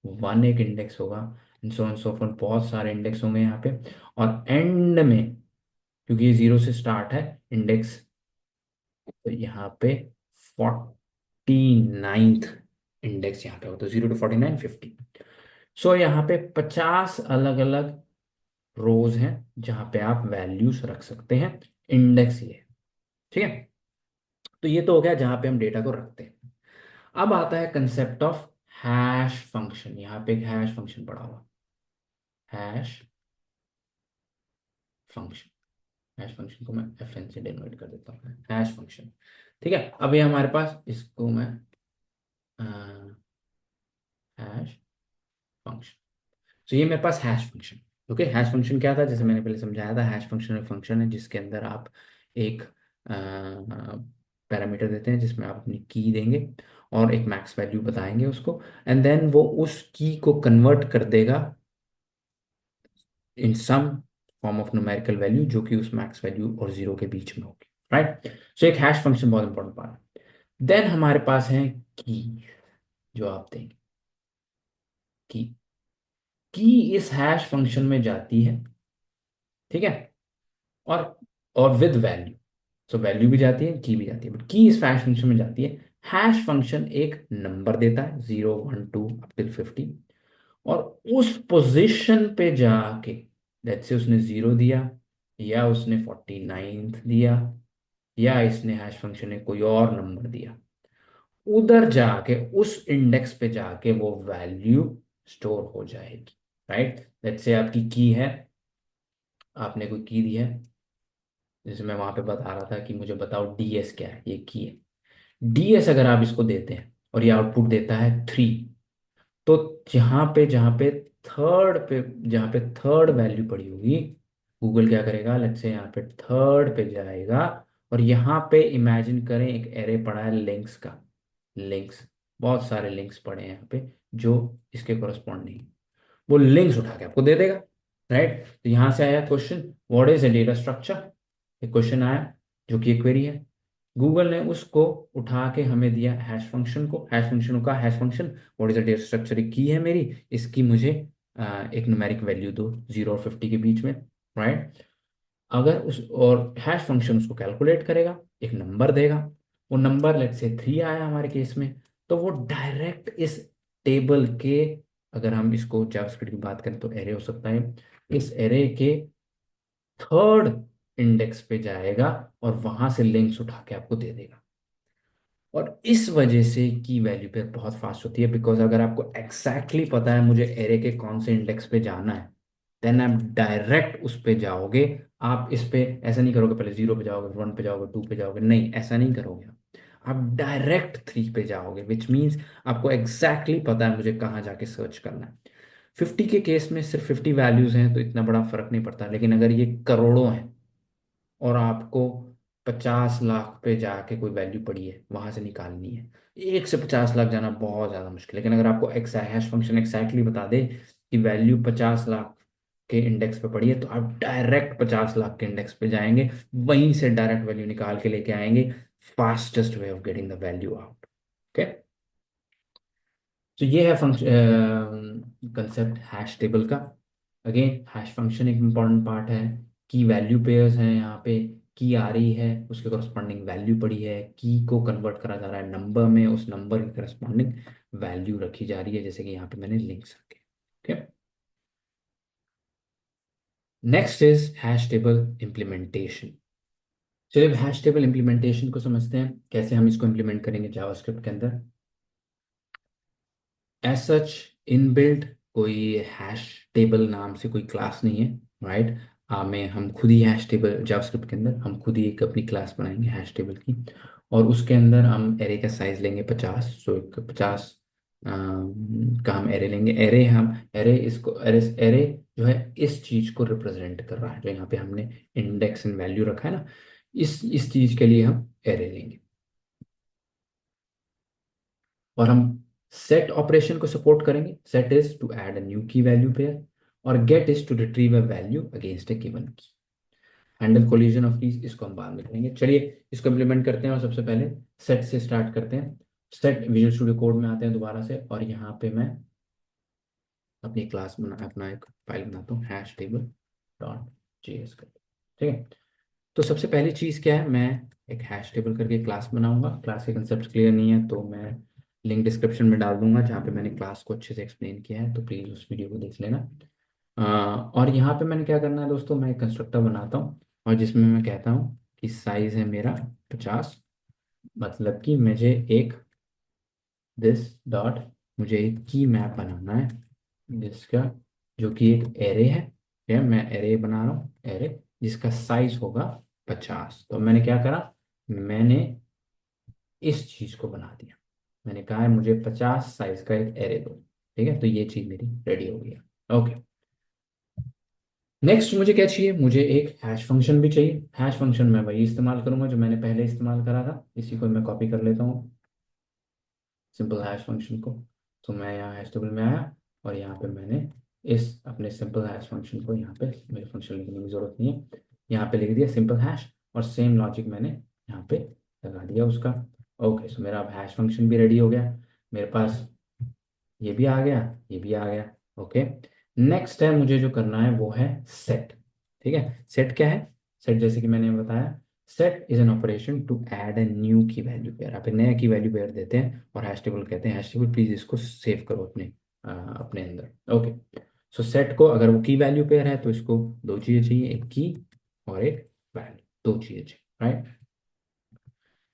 1 एक इंडेक्स होगा, and so on so for, बहुत सारे इंडेक्स होंगे यहाँ पे। और एंड में, क्योंकि ये 0 से स्टार्ट है इंडेक्स, तो यहाँ पे 49th इंडेक्स यहाँ पे हो, तो 0 to 49 50। सो यहाँ पे 50 अलग अलग रोज हैं जहां पे आप वैल्यूज रख सकते हैं। इंडेक्स ये है। ठीक है, तो ये तो हो गया जहां पे हम डेटा को रखते हैं। अब आता है कंसेप्ट ऑफ हैश फंक्शन। यहाँ पे एक हैश फंक्शन पड़ा हुआ, हैश फंक्शन। हैश फंक्शन को मैं एफ एन से डिनोट कर देता हूँ, हैश फंक्शन। ठीक है, अब ये हमारे पास, इसको मैं हैश फंक्शन, तो ये मेरे पास hash function. Okay, hash function क्या था, जैसे मैंने पहले समझाया था, हैश फंक्शन एक फंक्शन है जिसके अंदर आप एक पैरामीटर देते हैं जिसमें आप अपनी की देंगे और एक मैक्स वैल्यू बताएंगे उसको, एंड देन वो उस की को कन्वर्ट कर देगा in some form of numerical value जो कि उस मैक्स वैल्यू और जीरो के बीच में होगी। राइट, सो एक हैश फंक्शन बहुत इंपॉर्टेंट पार्ट है। देन हमारे पास है की, जो आप देंगे की। की इस हैश फंक्शन में जाती है। ठीक है, और विद वैल्यू, सो वैल्यू भी जाती है, की भी जाती है, बट की इस हैश फंक्शन में जाती है। हैश फंक्शन एक नंबर देता है 0 1 2 अप टिल 50, और उस पोजीशन पे जाके, लेट्स से उसने 0 दिया, या उसने 49 दिया, या इसने हैश फंक्शन ने कोई और नंबर दिया, उधर जाके उस इंडेक्स पे जाके वो वैल्यू स्टोर हो जाएगी। राइट, लेट्स से आपकी की है, आपने कोई की दी है, जैसे मैं वहां पे बता रहा था कि मुझे बताओ डीएस क्या है, ये की है। डीएस अगर आप इसको देते हैं और ये आउटपुट देता है 3, तो जहाँ पे थर्ड वैल्यू पड़ी होगी, गूगल क्या करेगा, लेट्स से यहाँ पे थर्ड पे जाएगा, और यहाँ पे इमेजिन करें एक एरे पड़ा है लिंक्स का, लिंक्स, बहुत सारे लिंक्स पड़े हैं यहाँ पे जो इसके कोरस्पॉन्डिंग, वो लिंक्स उठा के आपको दे देगा। राइट, तो यहां से आया question, what is a data structure, एक क्वेश्चन आया जो कि एक क्वेरी है। गूगल ने उसको उठा के हमें दिया हैश फंक्शन को, हैश फंक्शन का hash function, what is a data structure, एक की है मेरी, इसकी मुझे एक न्यूमेरिक वैल्यू दो 0 और 50 के बीच में। राइट, अगर उस, और हैश फंक्शन उसको कैलकुलेट करेगा, एक नंबर देगा, वो नंबर लेट से 3 आया हमारे केस में, तो वो डायरेक्ट इस टेबल के, अगर हम इसको जावास्क्रिप्ट की बात करें तो एरे हो सकता है, इस एरे के थर्ड इंडेक्स पे जाएगा और वहां से लिंक्स उठा के आपको दे देगा। और इस वजह से की वैल्यू पे बहुत फास्ट होती है, बिकॉज अगर आपको एग्जैक्टली पता है मुझे एरे के कौन से इंडेक्स पे जाना है, देन आप डायरेक्ट उस पे जाओगे। आप इस पे ऐसा नहीं करोगे, पहले 0 पे जाओगे, 1 पे जाओगे, 2 पे जाओगे, नहीं, ऐसा नहीं करोगे आप डायरेक्ट 3 पे जाओगे, विच मीन्स आपको एग्जैक्टली पता है मुझे कहाँ जाके सर्च करना है। 50 के केस में सिर्फ 50 वैल्यूज हैं तो इतना बड़ा फर्क नहीं पड़ता, लेकिन अगर ये करोड़ों हैं और आपको 50 लाख पे जाके कोई वैल्यू पड़ी है वहां से निकालनी है, 1 से 50 लाख जाना बहुत ज्यादा मुश्किल है। लेकिन अगर आपको हैश फंक्शन एक्जैक्टली बता दे कि वैल्यू 50 लाख के इंडेक्स पे पड़ी है, तो आप डायरेक्ट 50 लाख के इंडेक्स पे जाएंगे, वहीं से डायरेक्ट वैल्यू निकाल के लेके आएंगे। Fastest way of getting the value out. Okay, तो ये है फंक्शन कंसेप्ट हैश टेबल का। अगेन हैश फंक्शन एक इंपॉर्टेंट पार्ट है, की वैल्यू पेयर्स हैं यहाँ पे, की आ रही है, उसके करस्पॉन्डिंग वैल्यू पड़ी है, की को कन्वर्ट करा जा रहा है नंबर में, उस नंबर के करस्पॉन्डिंग वैल्यू रखी जा रही है, जैसे कि यहाँ पे मैंने लिंक्स रखे। ठीक है, next is hash table implementation. चलिए हैश टेबल इम्प्लीमेंटेशन को समझते हैं, कैसे हम इसको इम्प्लीमेंट करेंगे जावास्क्रिप्ट के अंदर। एज सच इनबिल्ट कोई हैश टेबल नाम से कोई क्लास नहीं है, राइट। में हम खुद ही हैश टेबल जावास्क्रिप्ट के अंदर हम खुद ही एक अपनी क्लास बनाएंगे हैश टेबल की, और उसके अंदर हम एरे का साइज लेंगे 50। सो एक 50 का हम एरे लेंगे। एरे हम एरे इसको एरे एरे जो है इस चीज को रिप्रेजेंट कर रहा है, जो यहाँ पे हमने इंडेक्स एंड वैल्यू रखा है ना, इस चीज के लिए हम एरे लेंगे। और हम सेट ऑपरेशन को सपोर्ट करेंगे। Set is to add a new key value pair, और get is to retrieve a value against a given key. Handle collision of keys इसको हम बाद में करेंगे। चलिए इसको इम्प्लीमेंट करते हैं, और सबसे पहले सेट से स्टार्ट करते हैं। सेट विजुअल स्टूडियो कोड में आते हैं दोबारा से, और यहाँ पे मैं अपनी क्लास बना अपना एक फाइल बनाता हूँ हैश टेबल डॉट जेएस करके। ठीक है। तो सबसे पहली चीज़ क्या है, मैं एक हैश टेबल करके क्लास बनाऊंगा। क्लास के कंसेप्ट क्लियर नहीं है तो मैं लिंक डिस्क्रिप्शन में डाल दूंगा, जहाँ पे मैंने क्लास को अच्छे से एक्सप्लेन किया है, तो प्लीज़ उस वीडियो को देख लेना। और यहाँ पे मैंने क्या करना है दोस्तों, मैं एक कंस्ट्रक्टर बनाता हूँ, और जिसमें मैं कहता हूँ कि साइज़ है मेरा 50। मतलब कि मुझे एक दिस डॉट मुझे एक की मैप बनाना है जिसका, जो कि एक एरे है। ठीक है, मैं एरे बना रहा हूँ, एरे जिसका साइज होगा 50। तो मैंने क्या करा, मैंने इस चीज को बना दिया। मैंने कहा है मुझे 50 साइज का एक एरे दो। ठीक है, तो ये चीज मेरी रेडी हो गई। ओके, नेक्स्ट मुझे क्या चाहिए, मुझे एक हैश फंक्शन भी चाहिए। हैश फंक्शन मैं वही इस्तेमाल करूंगा जो मैंने पहले इस्तेमाल करा था, इसी को मैं कॉपी कर लेता हूँ, सिंपल हैश फंक्शन को। तो मैं यहाँ हैश टेबल में आया, और यहाँ पे मैंने इस अपने सिंपल हैश फंक्शन को, यहाँ पे मेरे फंक्शन लिखने की जरूरत नहीं है, यहाँ पे लिख दिया सिंपल हैश, और सेम लॉजिक मैंने यहाँ पे लगा दिया उसका। ओके, सो मेरा अब हैश फंक्शन भी रेडी हो गया मेरे पास, ये भी आ गया, ये भी आ गया। ओके, नेक्स्ट है मुझे जो करना है वो है सेट। ठीक है, सेट क्या है, सेट जैसे कि मैंने बताया, set is an operation to add a new key value pair. आप एक नया की वैल्यू पेयर देते हैं, और हैश टेबल कहते हैं। हैश टेबल प्लीज इसको सेव करो अपने अपने अंदर। ओके, सो सेट को अगर वो की वैल्यू पेयर है तो इसको दो चीजें चाहिए, एक की और एक वैल्यू, दो चीजें चाहिए, राइट।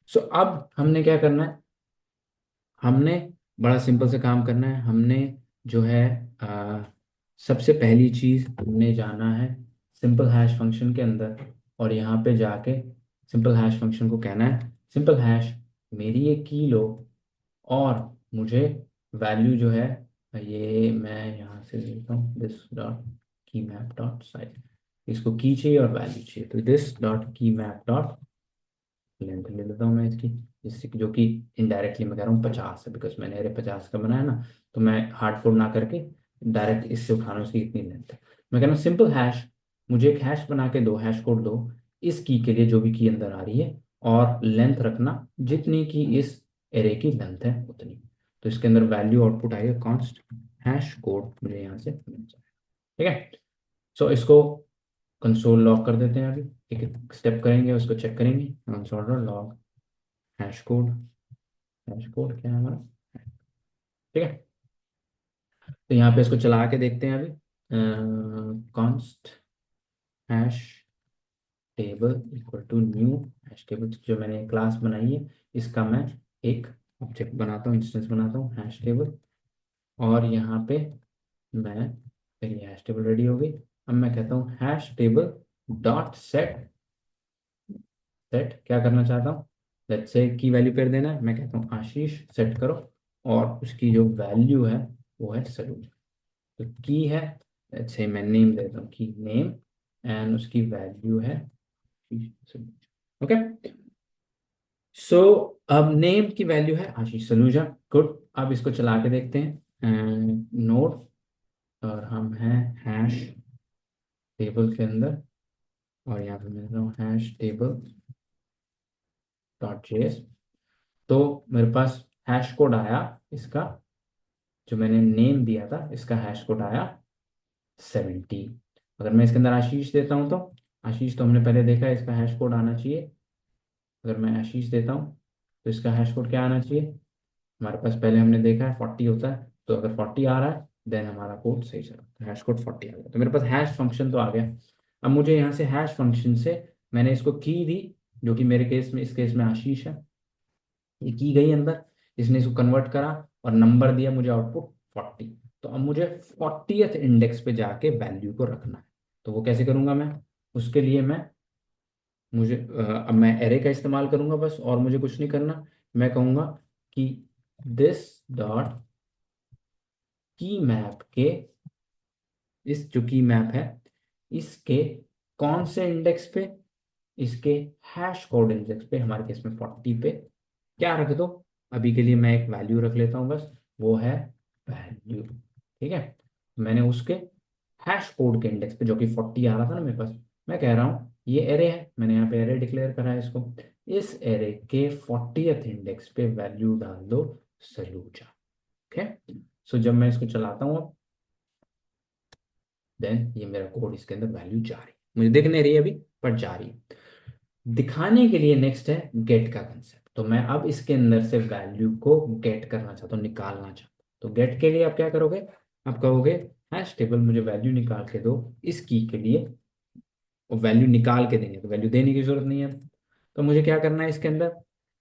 सो अब हमने क्या करना है, हमने बड़ा सिंपल से काम करना है। हमने जो है आ, सबसे पहली चीज हमने जाना है सिंपल हैश फंक्शन के अंदर, और यहाँ पे जाके सिंपल हैश फंक्शन को कहना है सिंपल हैश मेरी एक की लो, और मुझे वैल्यू जो है, ये मैं यहाँ से देता हूँ दिस डॉट की मैप डॉट साइज, इसको की चाहिए और वैल्यू चाहिए, तो दिस डॉट की मैप डॉट लेंथ ले लेता हूँ मैं इसकी, जिससे कि जो कि इनडायरेक्टली मैं कह रहा हूँ 50 है, बिकॉज मैंने अरे 50 का बनाया ना, तो मैं हार्ड कोड ना करके डायरेक्ट इससे उठा रहा हूँ इसकी इतनी लेंथ है। मैं कह रहा हूँ सिंपल हैश मुझे एक हैश बना के दो, हैश कोड दो इस की के लिए जो भी की अंदर आ रही है, और लेंथ रखना जितनी की इस एरे की लेंथ है उतनी। तो इसके अंदर वैल्यू आउटपुट आएगा कॉन्स्ट हैश कोड मुझे यहाँ से मिल जाएगा। ठीक है, सो इसको कंसोल लॉग कर देते हैं। अभी एक एक स्टेप करेंगे, उसको चेक करेंगे। Console log hash code, hash code क्या है हमारा, ठीक है। तो यहाँ पे इसको चला के देखते हैं अभी। Const hash table equal to new hash table, जो मैंने क्लास बनाई है इसका मैं एक ऑब्जेक्ट बनाता हूँ, इंस्टेंस बनाता हूँ हैश टेबल, और यहाँ पे मैं, ये हैश टेबल रेडी हो गई। अब मैं कहता हूँ hash table dot set, set क्या करना चाहता हूँ, लेट्स से की वैल्यू पेयर देना है, मैं कहता हूँ आशीष सेट करो, और उसकी जो वैल्यू है वो है सलूज। तो की है, लेट्स से मैं नेम देता हूँ की नेम, एंड उसकी वैल्यू है सलूज। ओके, सो अब नेम की वैल्यू है आशीष सलूजा, गुड। अब इसको चला के देखते हैं नोड, और हम हैं हैश टेबल के अंदर, और यहाँ पे मैं हूँ हैश टेबल डॉट जेएस। तो मेरे पास हैश कोड आया इसका, जो मैंने नेम दिया था इसका हैश कोड आया 70। अगर मैं इसके अंदर आशीष देता हूँ तो आशीष तो हमने पहले देखा है, इसका हैश कोड आना चाहिए। अगर मैं आशीष देता हूँ तो इसका हैश कोड क्या आना चाहिए, हमारे पास पहले हमने देखा है 40 होता है, तो अगर 40 आ रहा है देन हमारा कोड सही चला, तो हैश कोड 40 आ गया, तो मेरे पास हैश फंक्शन तो आ गया। अब मुझे यहाँ से हैश फंक्शन से मैंने इसको की दी, जो कि मेरे केस में, इस केस में आशीष है, ये की गई अंदर, इसने इसको कन्वर्ट करा और नंबर दिया मुझे आउटपुट 40। तो अब मुझे 40th इंडेक्स पे जाके वैल्यू को रखना है। तो वो कैसे करूंगा मैं? उसके लिए अब मैं एरे का इस्तेमाल करूंगा बस, और मुझे कुछ नहीं करना। मैं कहूंगा कि दिस डॉट की मैप के, इस जो की मैप है इसके कौन से इंडेक्स पे, इसके हैश कोड इंडेक्स पे, हमारे केस में 40 पे क्या रख दो। अभी के लिए मैं एक वैल्यू रख लेता हूँ बस, वो है वैल्यू। ठीक है, मैंने उसके हैश कोड के इंडेक्स पे, जो कि 40 आ रहा था ना मेरे पास, मैं कह रहा हूँ ये एरे है, मैंने यहाँ पे एरे डिक्लेयर करा है इसको, इस एरे के 40th इंडेक्स पे वैल्यू डाल दो सलूजा। ओके, सो जब मैं इसको चलाता हूँ अब, देन ये मेरा कोड, इसके अंदर वैल्यू जा रही है, मुझे दिख नहीं रही है अभी पर जा रही है। दिखाने के लिए नेक्स्ट है गेट का कंसेप्ट। तो मैं अब इसके अंदर से वैल्यू को गेट करना चाहता हूँ, निकालना चाहता हूँ। तो गेट के लिए आप क्या करोगे? आप कहोगे हैश टेबल मुझे वैल्यू निकाल के दो इस की के लिए, और वैल्यू निकाल के देंगे तो वैल्यू देने की जरूरत नहीं है। तो मुझे क्या करना है इसके अंदर?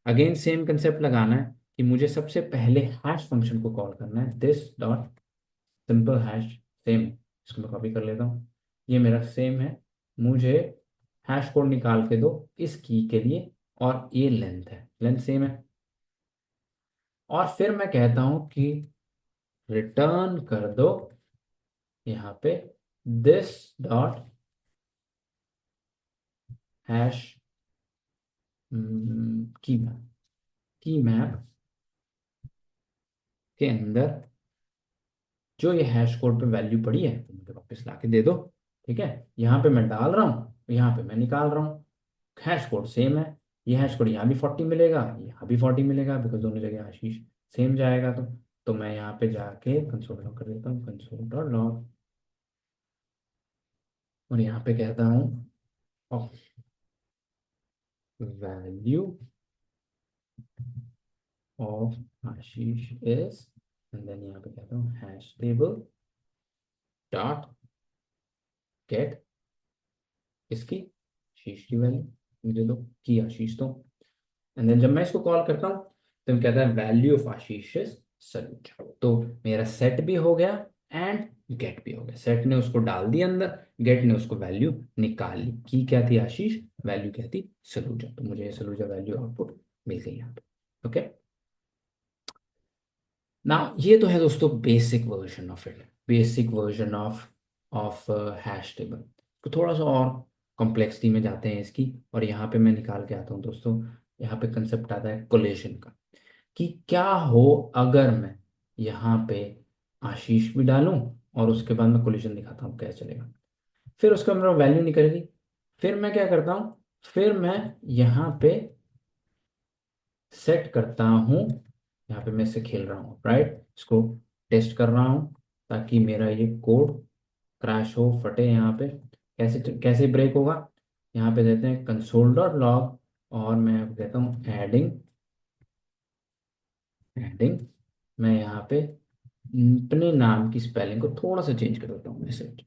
अगेन सेम कंसेप्ट लगाना है कि मुझे सबसे पहले हैश फंक्शन को कॉल करना है, this dot simple hash same. इसको मैं कॉपी कर लेता हूँ, ये मेरा सेम है। मुझे हैश कोड निकाल के दो इस की के लिए, और ये लेंथ है, लेंथ सेम है। और फिर मैं कहता हूं कि रिटर्न कर दो यहाँ पे दिस डॉट हैश की मैप के अंदर जो ये हैश कोड पे वैल्यू पड़ी है तो मुझे वापस ला के दे दो। ठीक है, यहाँ पे मैं डाल रहा हूँ, यहाँ पे मैं निकाल रहा हूँ, हैश कोड सेम है। ये हैश कोड यहाँ भी 40 मिलेगा, यहाँ भी 40 मिलेगा, बिकॉज दोनों जगह आशीष सेम जाएगा। तो मैं यहाँ पे जाके कंसोल लॉग कर देता हूँ, कंसोल डॉट लॉग, और यहाँ पे कहता हूँ of value of Ashish is, and then यहाँ पे कहता हूँ हैश टेबल डॉट गेट इसकी आशीष की वैल्यू मुझे दो, की आशीष दो। एंड देन जब मैं इसको कॉल करता हूँ तो मैं कहता है value of Ashish is Saluja. तो मेरा सेट भी हो गया एंड गेट भी हो गया। सेट ने उसको डाल दिया अंदर, गेट ने उसको वैल्यू निकाल ली। की क्या थी आशीष, वैल्यू क्या थी सलूजा। तो मुझे सलूजा वैल्यू आउटपुट मिल गई यहाँ पे। ओके, ना ये तो है दोस्तों basic version of it, basic version of hash table. तो थोड़ा सा और कॉम्प्लेक्सिटी में जाते हैं इसकी, और यहाँ पे मैं निकाल के आता हूँ दोस्तों। यहाँ पे कंसेप्ट आता है कोलेशन का, कि क्या हो अगर मैं यहाँ पे आशीष भी डालूं और उसके बाद मैं कोलिजन दिखाता हूँ कैसे चलेगा। फिर उसका मेरा वैल्यू निकलेगी। फिर मैं क्या करता हूँ, फिर मैं यहाँ पे सेट करता हूँ, यहाँ पे मैं इससे खेल रहा हूँ राइट, इसको टेस्ट कर रहा हूँ ताकि मेरा ये कोड क्रैश हो, फटे। यहाँ पे कैसे कैसे ब्रेक होगा, यहाँ पे देते हैं कंसोल डॉट लॉग, और मैं कहता हूँ एडिंग, एडिंग मैं यहाँ पे अपने नाम की स्पेलिंग को थोड़ा सा चेंज कर देता हूँ मैसेज।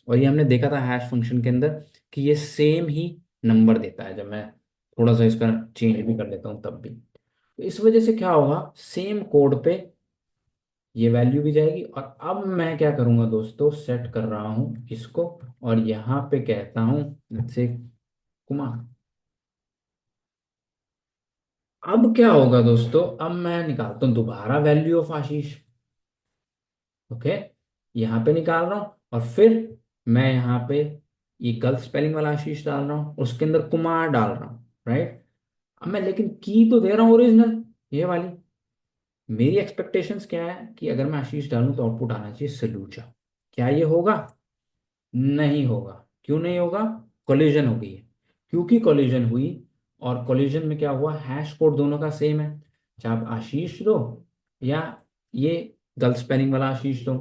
और ये हमने देखा था हैश फंक्शन के अंदर कि ये सेम ही नंबर देता है, जब मैं थोड़ा सा इसका चेंज भी कर देता हूँ तब भी। तो इस वजह से क्या होगा, सेम कोड पे ये वैल्यू भी जाएगी। और अब मैं क्या करूंगा दोस्तों, सेट कर रहा हूँ इसको, और यहाँ पे कहता हूँ से कुमार। अब क्या होगा दोस्तों, अब मैं निकालता हूँ दोबारा वैल्यू ऑफ आशीष। ओके, यहाँ पे निकाल रहा हूँ, और फिर मैं यहाँ पे ये गलत स्पेलिंग वाला आशीष डाल रहा हूँ, उसके अंदर कुमार डाल रहा हूँ राइट। अब मैं लेकिन की तो दे रहा हूँ ओरिजिनल ये वाली। मेरी एक्सपेक्टेशंस क्या है कि अगर मैं आशीष डालूं तो आउटपुट आना चाहिए सलूजा। क्या ये होगा? नहीं होगा। क्यों नहीं होगा? कोलिजन हो गई है। क्योंकि कोलिजन हुई, और कोलिजन में क्या हुआ, हैश कोड दोनों का सेम है, चाहे आप आशीष दो या ये गलत स्पेलिंग वाला आशीष दो,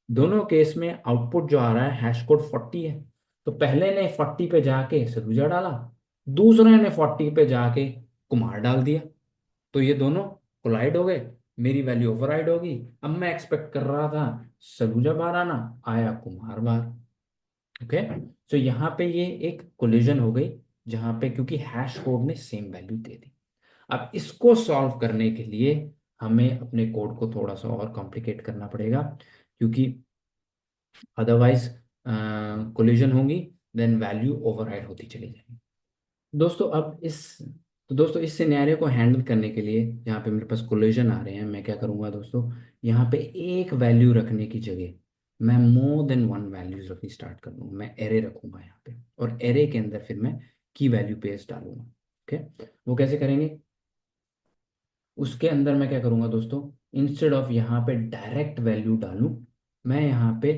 दोनों केस में आउटपुट जो आ रहा है हैश कोड 40 है। तो पहले ने 40 पे जाके सलूजा डाला, दूसरे ने 40 पे जाके कुमार डाल दिया, तो ये दोनों कोलाइड हो गए, मेरी वैल्यू ओवरराइड होगी। अब मैं एक्सपेक्ट कर रहा था सलूजा बाहर आना, आया कुमार बाहर। ओके, तो यहाँ पे ये एक कोलिजन हो गई, जहां पे क्योंकि हैश कोड ने सेम वैल्यू दे दी। अब इसको सॉल्व करने के लिए हमें अपने कोड को थोड़ा सा और कॉम्प्लिकेट करना पड़ेगा, क्योंकि अदरवाइज कोलिजन होंगी, देन वैल्यू ओवरराइड होती चली जाएगी। दोस्तों अब इस तो दोस्तों इस सिनेरियो को हैंडल करने के लिए, जहाँ पे मेरे पास कोलिजन आ रहे हैं, मैं क्या करूँगा दोस्तों, यहाँ पे एक वैल्यू रखने की जगह मैं मोर देन वन वैल्यूज रखनी स्टार्ट कर दूंगा। मैं एरे रखूंगा यहाँ पे, और एरे के अंदर फिर मैं की वैल्यू पेयर्स डालूंगा। ओके, वो कैसे करेंगे, उसके अंदर मैं क्या करूंगा दोस्तों, इंस्टेड ऑफ यहाँ पे डायरेक्ट वैल्यू डालूं, मैं यहाँ पे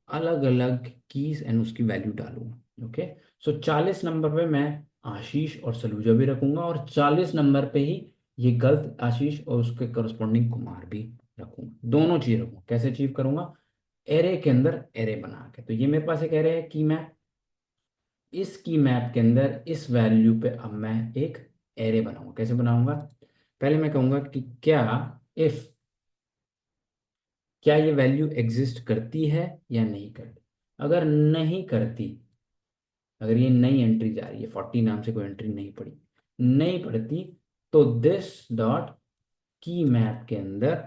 अलग अलग कीज एंड उसकी वैल्यू डालूंगा। ओके, सो 40 नंबर पे मैं आशीष और सलूजा भी रखूंगा, और 40 नंबर पे ही ये गलत आशीष और उसके करस्पॉन्डिंग कुमार भी रखूंगा। दोनों चीज रखूंगा। कैसे अचीव करूंगा, एरे के अंदर एरे बना के। तो ये मेरे पास एक एरे है की मैप, इस की मैप के अंदर इस वैल्यू पे अब मैं एक एरे बनाऊंगा। कैसे बनाऊंगा, पहले मैं कहूंगा कि इफ क्या ये वैल्यू एग्जिस्ट करती है या नहीं करती। अगर नहीं करती, अगर ये नई एंट्री जा रही है, 40 नाम से कोई एंट्री नहीं पड़ी, नहीं पड़ती, तो दिस डॉट की मैप के अंदर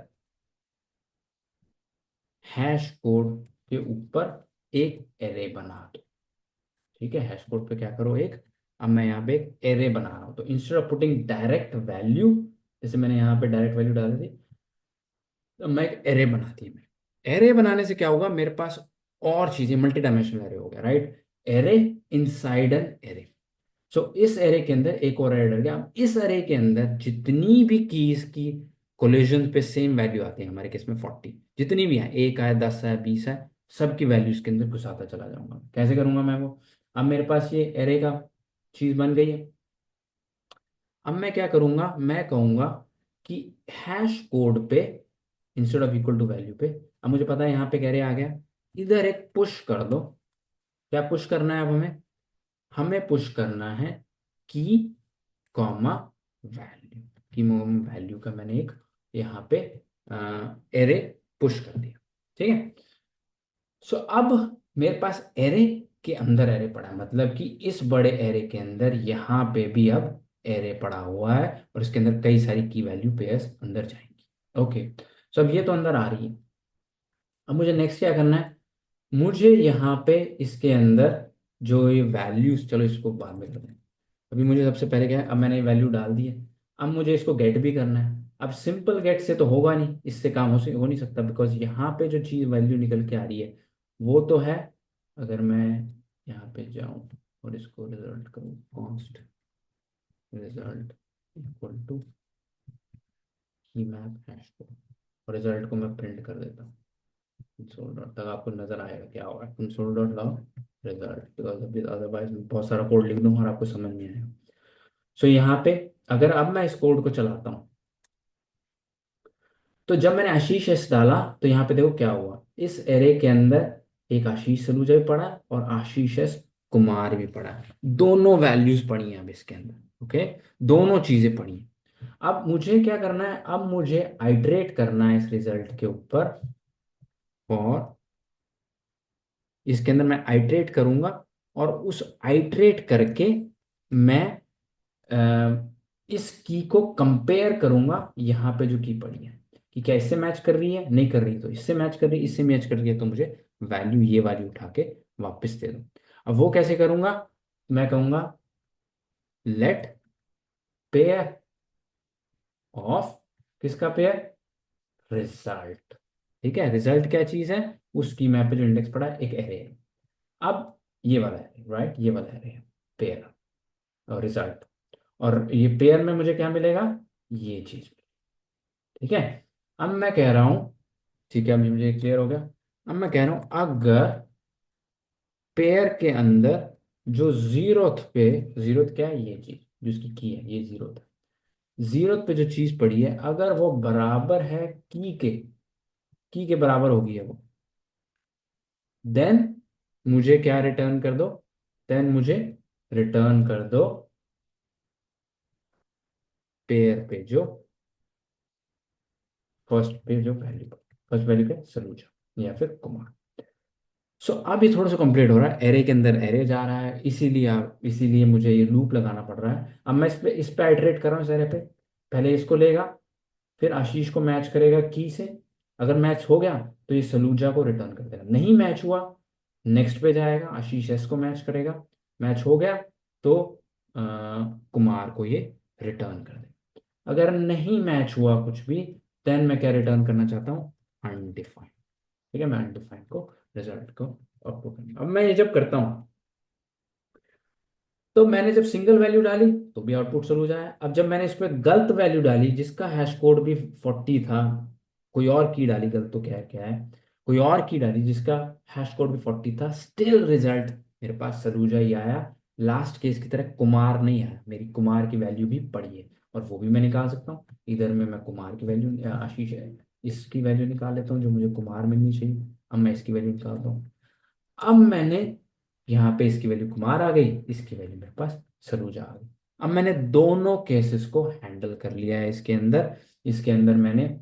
हैश कोड के ऊपर एक एरे बना दो। ठीक है, हैश कोड पे क्या करो, एक, अब मैं यहाँ पे एक एरे बना रहा हूँ। तो instead of putting direct value, जैसे मैंने यहाँ पे डायरेक्ट वैल्यू डाली थी, तो मैं एक एरे बना दी। मैं एरे बनाने से क्या होगा, मेरे पास और चीजें, मल्टी डायमेंशनल एरे हो गया, right. Array inside an array. So इस एरे के अंदर एक और एरे डल गया। अब इस एरे के अंदर जितनी भी कीज की कोलिजन पे सेम वैल्यू आती है, हमारे केस में 40, जितनी भी है, 1 है, 10 है, 20 है, सबकी वैल्यू इसके अंदर घुसाता चला जाऊंगा। कैसे करूंगा मैं वो, अब मेरे पास ये एरे का चीज बन गई है। अब मैं क्या करूंगा, मैं कहूंगा कि हैश कोड पे instead of equal to value पे, अब मुझे पता है यहाँ पे कह रहे आ गया, इधर एक पुश कर दो। क्या पुश करना है अब हमें, हमें पुश करना है की कॉमा वैल्यू। की वैल्यू का मैंने एक यहाँ पे एरे पुश कर दिया। ठीक है, सो अब मेरे पास एरे के अंदर एरे पड़ा है, मतलब कि इस बड़े एरे के अंदर यहाँ पे भी अब एरे पड़ा हुआ है, और इसके अंदर कई सारी की वैल्यू पेयर्स अंदर जाएंगी। ओके, सो अब ये तो अंदर आ रही है। अब मुझे नेक्स्ट क्या करना है, मुझे यहाँ पे इसके अंदर जो ये वैल्यूज, चलो इसको बाद में करते हैं। अभी मुझे सबसे पहले क्या है, अब मैंने वैल्यू डाल दी है, अब मुझे इसको गेट भी करना है। अब सिंपल गेट से तो होगा नहीं, इससे काम हो नहीं सकता, बिकॉज यहाँ पे जो चीज़ वैल्यू निकल के आ रही है वो तो है, अगर मैं यहाँ पे जाऊँ और इसको रिजल्ट करूँ, कॉन्स्ट रिजल्ट इक्वल टू की मैप हैश को, और रिजल्ट को मैं प्रिंट कर देता हूँ कंसोल डॉट तक, आपको नजर आएगा क्या होगा, कंसोल डॉट लाओ रिजल्ट, बिकॉज अभी अदरवाइज बहुत सारा कोड लिख दूंगा और आपको समझ नहीं आएगा। सो यहाँ पे अगर अब मैं इस कोड को चलाता हूँ, तो जब मैंने आशीष एस डाला, तो यहाँ पे देखो क्या हुआ, इस एरे के अंदर एक आशीष सलूजा भी पड़ा है और आशीष एस कुमार भी पड़ा है। दोनों वैल्यूज पड़ी हैं अब इसके अंदर। ओके, दोनों चीजें पड़ी हैं। अब मुझे क्या करना है, अब मुझे आइटरेट करना है इस रिजल्ट के ऊपर, और इसके अंदर मैं आइटरेट करूंगा, और उस आइटरेट करके मैं इस की को कंपेयर करूंगा यहाँ पे जो की पड़ी है, कि क्या इससे मैच कर रही है, नहीं कर रही तो इससे मैच कर रही है, इससे मैच कर रही है तो मुझे वैल्यू ये वाली उठा के वापस दे दो। अब वो कैसे करूंगा, मैं कहूंगा लेट पेयर ऑफ, किसका पेयर, रिजल्ट। ठीक है, रिजल्ट क्या चीज है, उसकी मैप पे जो इंडेक्स पड़ा है एक एरे है। अब ये वाला है, राइट, ये वाला है पेयर और रिजल्ट, और ये पेयर में मुझे क्या मिलेगा, ये चीज। ठीक है, अब मैं कह रहा हूं, ठीक है, अभी मुझे क्लियर हो गया। अब मैं कह रहा हूं, अगर पेयर के अंदर जो जीरोथ पे, जीरोथ क्या है, ये चीज जो इसकी की है, ये जीरोथ, जीरोथ पे जो चीज पड़ी है, अगर वो बराबर है की के बराबर होगी है वो, देन मुझे क्या रिटर्न कर दो, देन मुझे रिटर्न कर दो पेयर पे जो फर्स्ट पे जो वैल्यू, फर्स्ट वैल्यू पे सलूजा या फिर कुमार। सो अब ये थोड़ा सा कंप्लीट हो रहा है, एरे के अंदर एरे जा रहा है, इसीलिए मुझे ये लूप लगाना पड़ रहा है। अब मैं इस पे आइटरेट कर रहा हूँ इस एरे पे, पहले इसको लेगा, फिर आशीष को मैच करेगा की से, अगर मैच हो गया तो ये सलूजा को रिटर्न कर देगा, नहीं मैच हुआ नेक्स्ट पे जाएगा, आशीष एस को मैच करेगा, मैच हो गया तो अ, कुमार को ये रिटर्न कर देगा। अगर नहीं मैच हुआ कुछ भी, देन मैं क्या रिटर्न करना चाहता हूँ, अनडिफाइंड। ठीक है, मैं अनडिफाइंड को रिजल्ट को आउटपुट करूंगा। अब मैं ये जब करता हूँ तो मैंने जब सिंगल वैल्यू डाली तो भी आउटपुट सलूजा हो जाए। अब जब मैंने इस पर गलत वैल्यू डाली जिसका हैश कोड भी 40 था, कोई और की डाली, गलत तो क्या क्या है, कोई और की डाली जिसका हैश कोड भी 40 था, स्टिल रिजल्ट मेरे पास सलूजा ही आया। लास्ट केस की तरह कुमार नहीं आया, मेरी कुमार की वैल्यू भी पड़ी है और वो भी मैं निकाल सकता हूँ। इधर में मैं कुमार की वैल्यू, आशीष है, इसकी वैल्यू निकाल लेता हूँ जो मुझे कुमार मिलनी चाहिए। अब मैं इसकी वैल्यू निकालता हूँ। अब मैंने यहाँ पे इसकी वैल्यू कुमार आ गई, इसकी वैल्यू मेरे पास सलूजा आ गई। अब मैंने दोनों केसेस को हैंडल कर लिया है इसके अंदर। इसके अंदर मैंने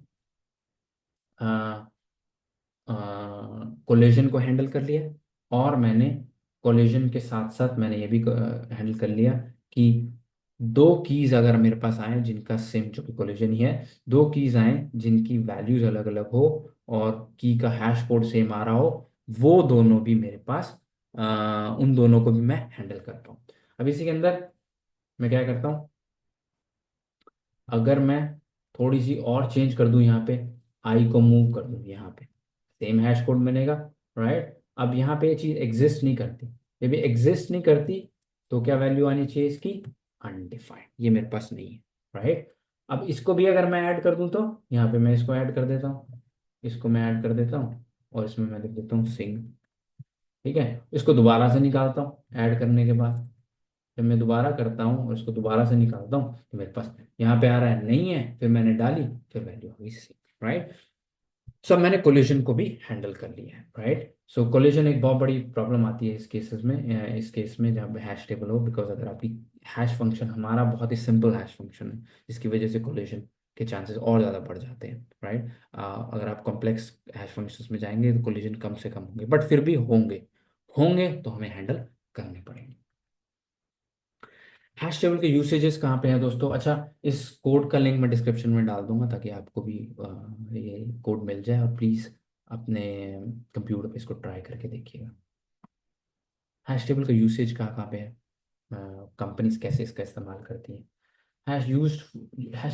कोलिजन को हैंडल कर लिया और मैंने कोलिजन के साथ साथ मैंने ये भी हैंडल कर लिया कि दो कीज अगर मेरे पास आए जिनका सेम, जो कि कोलिजन ही है, दो कीज आए जिनकी वैल्यूज अलग अलग हो और की का हैश कोड सेम आ रहा हो, वो दोनों भी मेरे पास, उन दोनों को भी मैं हैंडल करता हूँ। अब इसी के अंदर मैं क्या करता हूँ, अगर मैं थोड़ी सी और चेंज कर दूं, यहाँ पे आई को मूव कर दूं, यहाँ पे सेम हैश कोड बनेगा, राइट। अब यहाँ पे ये चीज एग्जिस्ट नहीं करती, ये भी एग्जिस्ट नहीं करती, तो क्या वैल्यू आनी चाहिए इसकी, अनडिफाइंड, ये मेरे पास नहीं है, राइट। अब इसको भी अगर मैं ऐड कर दूं तो यहाँ पे मैं इसको ऐड कर देता हूँ, इसको मैं ऐड कर देता हूँ और इसमें मैं लिख देता हूँ सिंग। ठीक है, इसको दोबारा से निकालता हूँ ऐड करने के बाद। जब मैं दोबारा करता हूँ और इसको दोबारा से निकालता हूँ तो मेरे पास यहाँ पे आ रहा है नहीं है, फिर मैंने डाली, फिर वैल्यू आ गई सी, राइट। सब मैंने कोलिजन को भी हैंडल कर लिया है, राइट। सो कोलिजन एक बहुत बड़ी प्रॉब्लम आती है इस केसेस में, इस केस में जहाँ पे हैश टेबल हो, बिकॉज अगर आपकी हैश फंक्शन, हमारा बहुत ही सिंपल हैश फंक्शन है, जिसकी वजह से कोलिजन के चांसेस और ज़्यादा बढ़ जाते हैं, राइट। अगर आप कॉम्प्लेक्स हैश फंक्शंस में जाएंगे तो कोलिजन कम से कम होंगे, बट फिर भी होंगे, होंगे तो हमें हैंडल करने पड़ेंगे। हैश टेबल के यूसेजेस कहाँ पे हैं दोस्तों, अच्छा, इस कोड का लिंक मैं डिस्क्रिप्शन में डाल दूंगा ताकि आपको भी ये कोड मिल जाए, और प्लीज़ अपने कंप्यूटर पे इसको ट्राई करके देखिएगा। हैश टेबल का यूसेज कहाँ कहाँ पे है, कंपनीज कैसे इसका इस्तेमाल करती हैं। हैश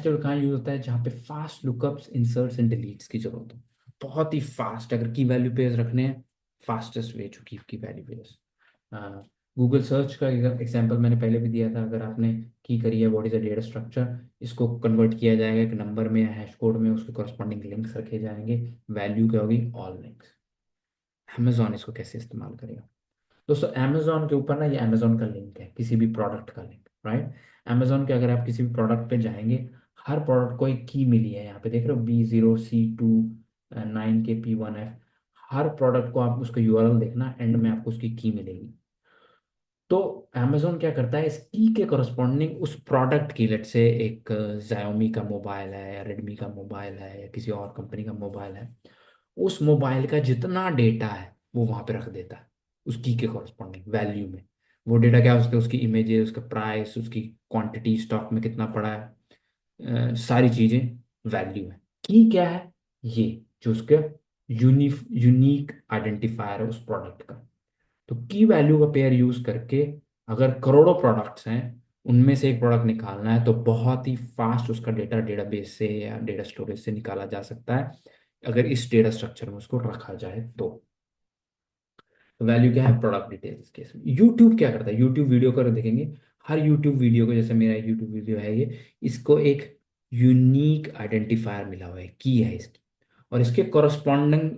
टेबल कहाँ यूज होता है, जहाँ पे fast lookups, inserts and deletes की जरूरत हो, बहुत ही फास्ट, अगर की वैल्यू पेज रखने हैं, फास्टेस्ट वे टू की वैल्यू पेज। गूगल सर्च का एग्जांपल मैंने पहले भी दिया था, अगर आपने की करी है what is a data structure, इसको कन्वर्ट किया जाएगा एक नंबर में या हैश कोड में, उसके कॉरस्पॉन्डिंग लिंक्स रखे जाएंगे, वैल्यू क्या होगी, ऑल लिंक्स। अमेजॉन इसको कैसे इस्तेमाल करेगा दोस्तों, अमेजोन के ऊपर ना, ये अमेजोन का लिंक है, किसी भी प्रोडक्ट का लिंक, राइट। अमेजोन के अगर आप किसी भी प्रोडक्ट पे जाएंगे, हर प्रोडक्ट को एक की मिली है, यहाँ पे देख रहे हो B0C2 9 के P1F, हर प्रोडक्ट को आप उसका यूआरएल देखना, एंड में आपको उसकी की मिलेगी। तो अमेजोन क्या करता है, इस की के करस्पॉन्डिंग उस प्रोडक्ट की, लेट से एक Xiaomi का मोबाइल है या रेडमी का मोबाइल है या किसी और कंपनी का मोबाइल है, उस मोबाइल का जितना डेटा है वो वहां पे रख देता है उस की के कॉरस्पॉन्डिंग वैल्यू में। वो डेटा क्या, उसके उसकी इमेजेस, उसका प्राइस, उसकी क्वांटिटी, स्टॉक में कितना पड़ा है, सारी चीजें वैल्यू है। की क्या है, ये जो उसका यूनिक आइडेंटिफायर है उस प्रोडक्ट का। तो की वैल्यू का पेयर यूज करके अगर करोड़ों प्रोडक्ट्स हैं, उनमें से एक प्रोडक्ट निकालना है, तो बहुत ही फास्ट उसका डेटा डेटाबेस से या डेटा स्टोरेज से निकाला जा सकता है, अगर इस डेटा स्ट्रक्चर में उसको रखा जाए तो। वैल्यू क्या है, प्रोडक्ट डिटेल्स केस में। यूट्यूब क्या करता है, यूट्यूब वीडियो कर देखेंगे, हर यूट्यूब वीडियो को, जैसे मेरा यूट्यूब वीडियो है ये, इसको एक यूनिक आइडेंटिफायर मिला हुआ है, की है इसकी, और इसके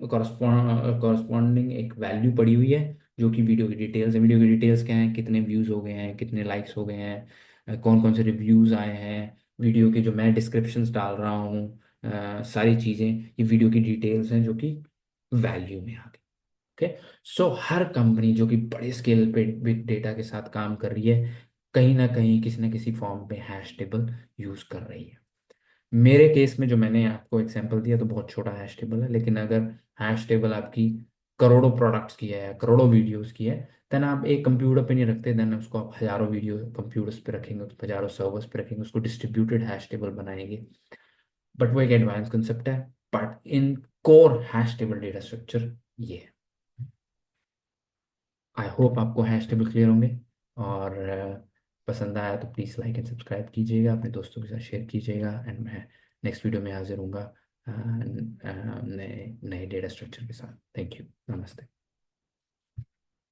कॉरस्पॉन्डिंग एक वैल्यू पड़ी हुई है जो कि वीडियो की डिटेल्स है। वीडियो की डिटेल्स क्या है, कितने व्यूज हो गए हैं, कितने लाइक्स हो गए हैं, कौन कौन से रिव्यूज आए हैं, वीडियो के जो मैं डिस्क्रिप्शंस डाल रहा हूँ, सारी चीज़ें, ये वीडियो की डिटेल्स हैं जो कि वैल्यू में आ गई। ओके। सो हर कंपनी जो कि बड़े स्केल पे बिग डेटा के साथ काम कर रही है, कहीं ना किसी फॉर्म पे हैश टेबल यूज कर रही है। मेरे केस में जो मैंने आपको एग्जांपल दिया तो बहुत छोटा हैश टेबल है, लेकिन अगर हैश टेबल आपकी करोड़ों प्रोडक्ट्स की है, करोड़ों वीडियोस की है, देन आप एक कंप्यूटर पे नहीं रखते, देन उसको आप हजारों वीडियो कंप्यूटर्स पे रखेंगे, उसको हजारों सर्वर्स पे रखेंगे, उसको डिस्ट्रीब्यूटेड हैश टेबल बनाएंगे। बट वो एक एडवांस कंसेप्ट है, but in core hash table data structure ये है। आई होप आपको हैश टेबल क्लियर होंगे, और पसंद आया तो प्लीज़ लाइक एंड सब्सक्राइब कीजिएगा, अपने दोस्तों के साथ शेयर कीजिएगा, एंड मैं नेक्स्ट वीडियो में हाजिर हूँगा नए नए डेटा स्ट्रक्चर के साथ। थैंक यू, नमस्ते।